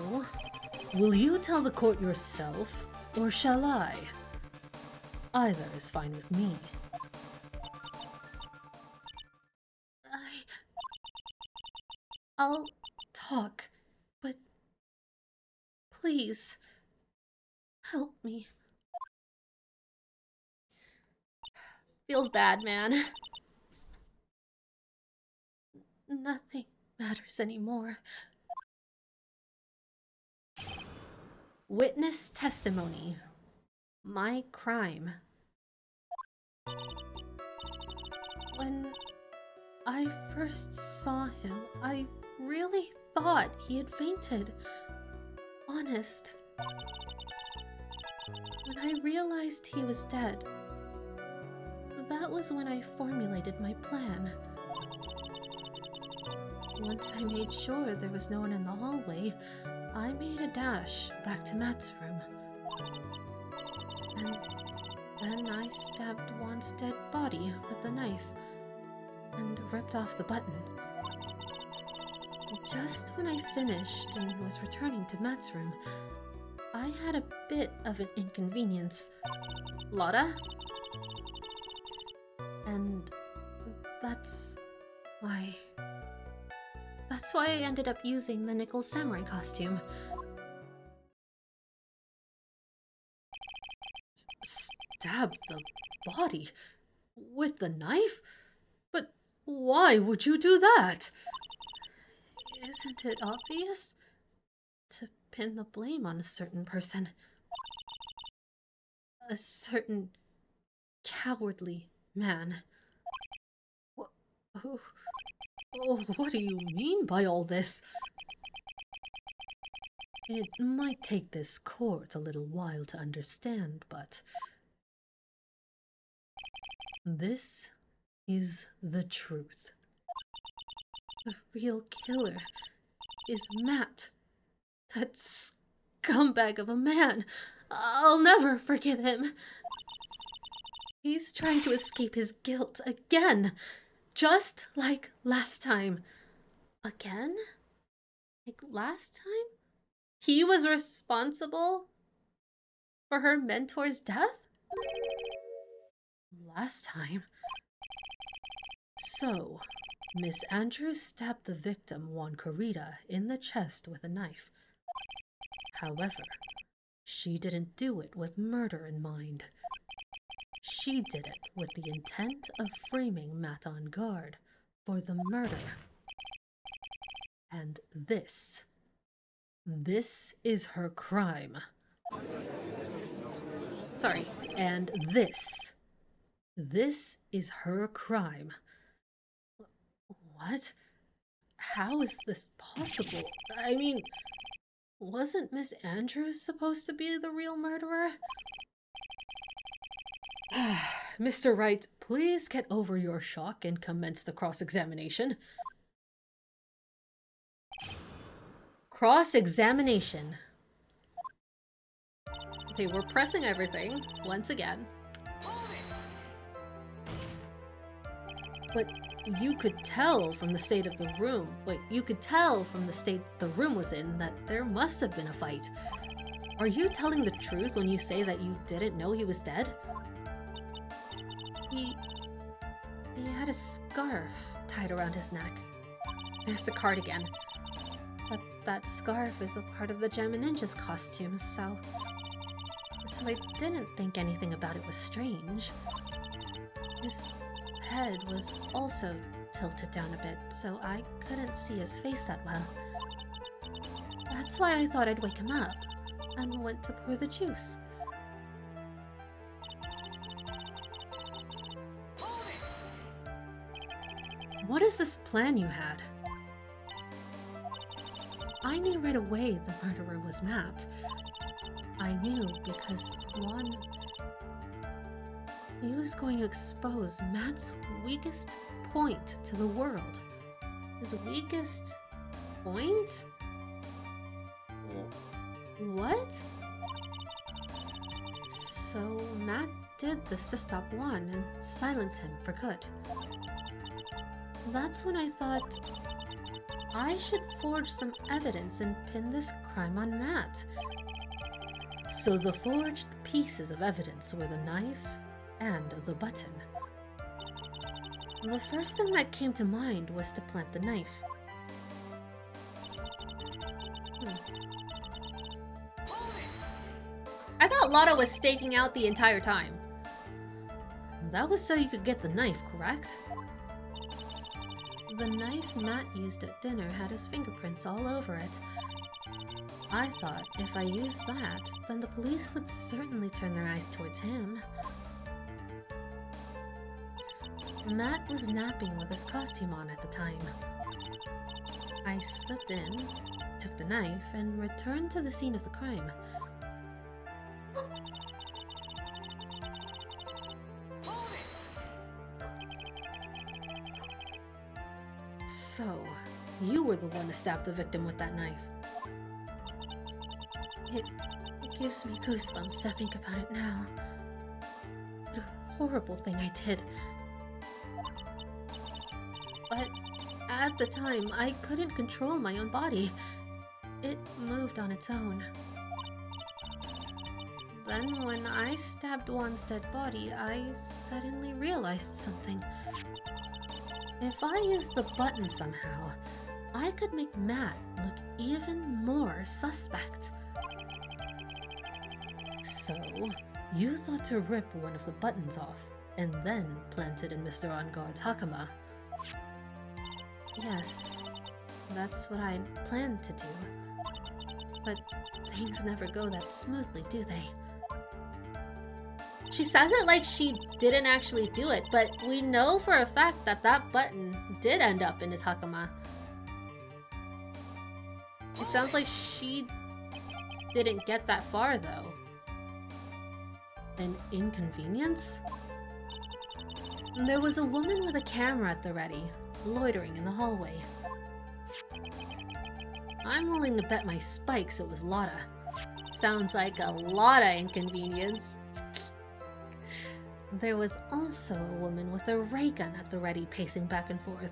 will you tell the court yourself, or shall I? Either is fine with me. I'll talk, but Please, help me. Feels bad, man. Nothing matters anymore. Witness testimony. My crime. When I first saw him, I really thought he had fainted. Honest. When I realized he was dead, that was when I formulated my plan. Once I made sure there was no one in the hallway, I made a dash back to Matt's room. And then I stabbed Juan's dead body with the knife and ripped off the button. Just when I finished and was returning to Matt's room, I had a bit of an inconvenience. Lotta? And that's why I ended up using the nickel samurai costume. Stab the body with the knife? But why would you do that? Isn't it obvious? To pin the blame on a certain person. A certain cowardly man. What do you mean by all this? It might take this court a little while to understand, but this is the truth. The real killer is Matt. That scumbag of a man. I'll never forgive him. He's trying to escape his guilt again. Just like last time. Again? Like last time? He was responsible for her mentor's death? Last time? So, Miss Andrews stabbed the victim, Juan Corrida, in the chest with a knife. However, she didn't do it with murder in mind. She did it with the intent of framing Matt on guard for the murder. And this is her crime. Sorry, and this is her crime. What? How is this possible? I mean, wasn't Miss Andrews supposed to be the real murderer? Mr. Wright, please get over your shock and commence the cross-examination. Cross-examination. Okay, we're pressing everything once again. But you could tell from the state of the room, you could tell from the state the room was in that there must have been a fight. Are you telling the truth when you say that you didn't know he was dead? He had a scarf tied around his neck. There's the card again. But that scarf is a part of the Gem and Ninja's costume, so I didn't think anything about it was strange. His head was also tilted down a bit, so I couldn't see his face that well. That's why I thought I'd wake him up, and went to pour the juice. What is this plan you had? I knew right away the murderer was Matt. I knew because he was going to expose Matt's weakest point to the world. His weakest point? What? So Matt did this to stop Juan and silence him for good. That's when I thought I should forge some evidence and pin this crime on Matt. So the forged pieces of evidence were the knife and the button. The first thing that came to mind was to plant the knife. I thought Lotta was staking out the entire time. That was so you could get the knife, correct? The knife Matt used at dinner had his fingerprints all over it. I thought if I used that, then the police would certainly turn their eyes towards him. Matt was napping with his costume on at the time. I slipped in, took the knife, and returned to the scene of the crime. So, you were the one to stab the victim with that knife. It gives me goosebumps to think about it now. What a horrible thing I did. But at the time, I couldn't control my own body. It moved on its own. Then when I stabbed Juan's dead body, I suddenly realized something. If I used the button somehow, I could make Matt look even more suspect. So, you thought to rip one of the buttons off, and then plant it in Mr. Engarde's hakama. Yes, that's what I planned to do. But things never go that smoothly, do they? She says it like she didn't actually do it, but we know for a fact that that button did end up in his hakama. It sounds like she didn't get that far, though. An inconvenience? There was a woman with a camera at the ready, loitering in the hallway. I'm willing to bet my spikes it was Lotta. Sounds like a lot of inconvenience. There was also a woman with a ray gun at the ready, pacing back and forth.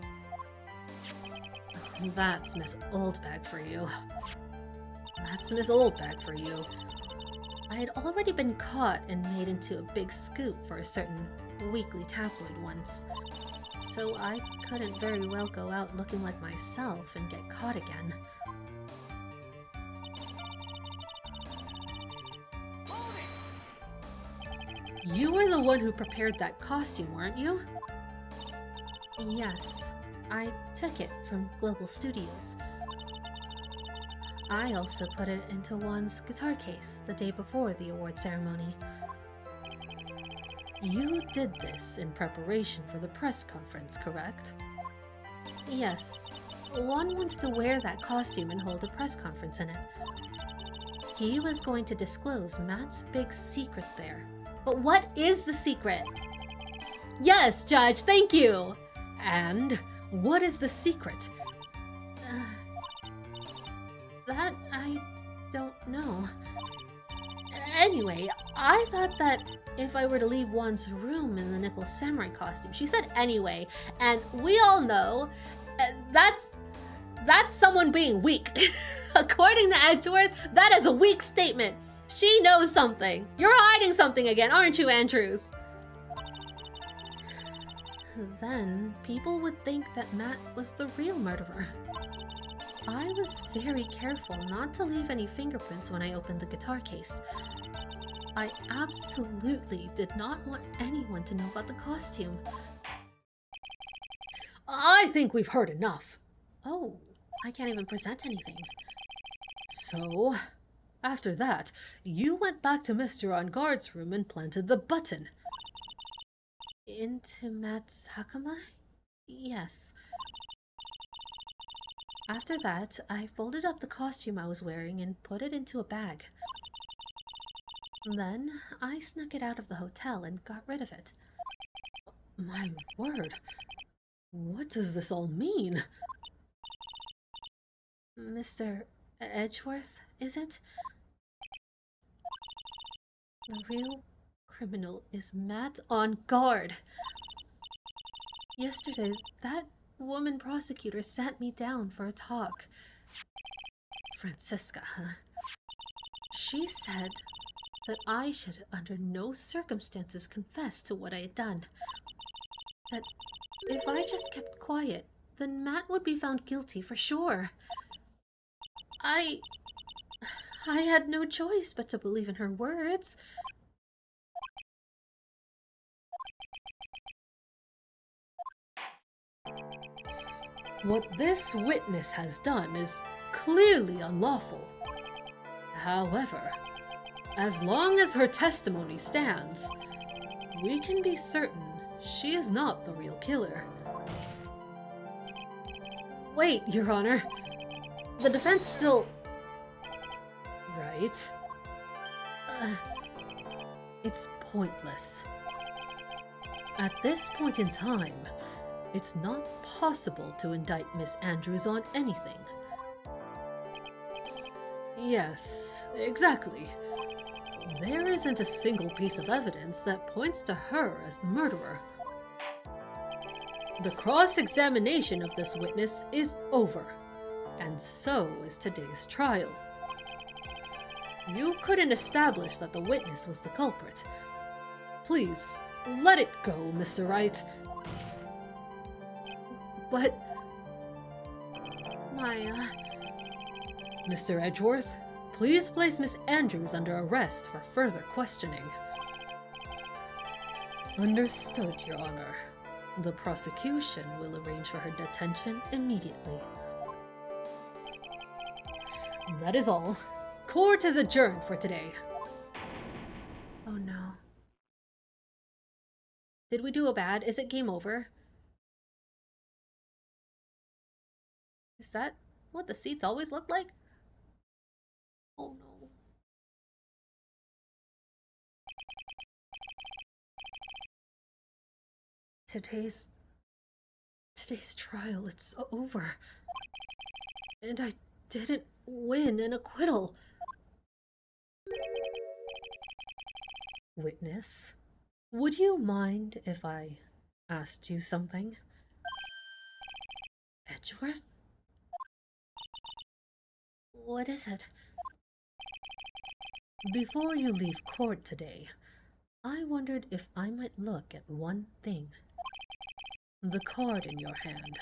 That's Miss Oldbag for you. That's Miss Oldbag for you. I had already been caught and made into a big scoop for a certain weekly tabloid once, so I couldn't very well go out looking like myself and get caught again. You were the one who prepared that costume, weren't you? Yes, I took it from Global Studios. I also put it into Juan's guitar case the day before the award ceremony. You did this in preparation for the press conference, correct? Yes, Juan wants to wear that costume and hold a press conference in it. He was going to disclose Matt's big secret there. But what is the secret? Yes, Judge, thank you! And what is the secret? That I don't know. Anyway, I thought that if I were to leave Juan's room in the Nickel Samurai costume. She said anyway, and we all know that's someone being weak. According to Edgeworth, that is a weak statement. She knows something. You're hiding something again, aren't you, Andrews? Then people would think that Matt was the real murderer. I was very careful not to leave any fingerprints when I opened the guitar case. I absolutely did not want anyone to know about the costume. I think we've heard enough. Oh, I can't even present anything. So, after that, you went back to Mr. Engarde's room and planted the button. Into Matt's hakama? Yes. After that, I folded up the costume I was wearing and put it into a bag. Then, I snuck it out of the hotel and got rid of it. My word, what does this all mean? Mr. Edgeworth, is it? The real criminal is Matt Engarde. Yesterday, that woman prosecutor sat me down for a talk. Francisca, huh? She said that I should under no circumstances confess to what I had done. That if I just kept quiet, then Matt would be found guilty for sure. I had no choice but to believe in her words. What this witness has done is clearly unlawful. However, as long as her testimony stands, we can be certain she is not the real killer. Wait, Your Honor. The defense still... Right? It's pointless. At this point in time, it's not possible to indict Miss Andrews on anything. Yes, exactly. There isn't a single piece of evidence that points to her as the murderer. The cross-examination of this witness is over, and so is today's trial. You couldn't establish that the witness was the culprit. Please, let it go, Mr. Wright. But... Mr. Edgeworth, please place Miss Andrews under arrest for further questioning. Understood, Your Honor. The prosecution will arrange for her detention immediately. That is all. Court is adjourned for today. Oh no. Did we do a bad? Is it game over? Is that what the seats always look like? Oh no. Today's trial, it's over. And I didn't win an acquittal. Witness, would you mind if I asked you something? Edgeworth? What is it? Before you leave court today, I wondered if I might look at one thing. The card in your hand.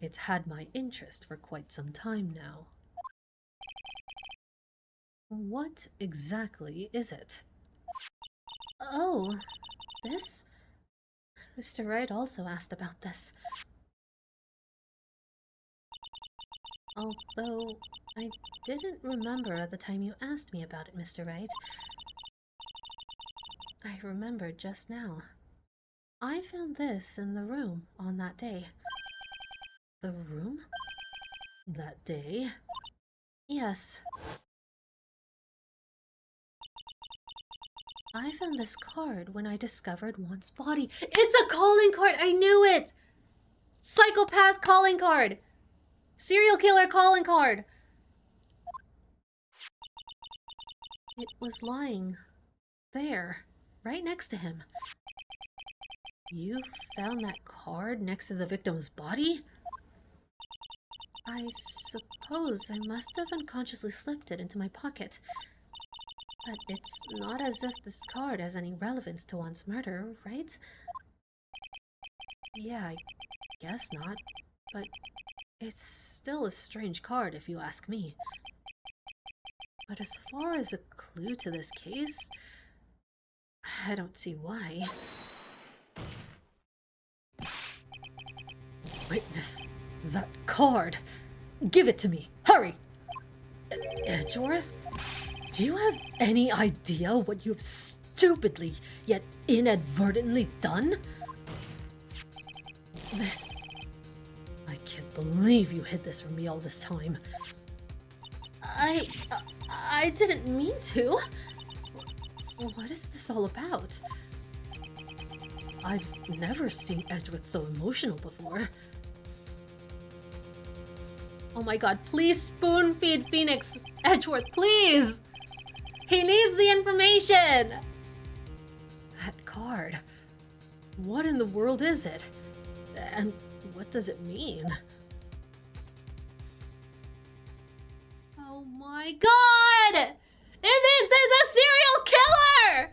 It's had my interest for quite some time now. What exactly is it? Oh, this? Mr. Wright also asked about this. Although, I didn't remember at the time you asked me about it, Mr. Wright. I remembered just now. I found this in the room on that day. The room? That day? Yes. I found this card when I discovered Juan's body. It's a calling card! I knew it! Psychopath calling card! Serial killer calling card! It was lying there, right next to him. You found that card next to the victim's body? I suppose I must have unconsciously slipped it into my pocket. But it's not as if this card has any relevance to Juan's murder, right? Yeah, I guess not. But it's still a strange card if you ask me. But as far as a clue to this case, I don't see why. Witness, that card! Give it to me! Hurry! Edgeworth? Do you have any idea what you've stupidly, yet inadvertently done? This... I can't believe you hid this from me all this time. I didn't mean to. What is this all about? I've never seen Edgeworth so emotional before. Oh my god, please spoon feed Phoenix Edgeworth, please! He needs the information! That card. What in the world is it? And what does it mean? Oh my god! It means there's a serial killer!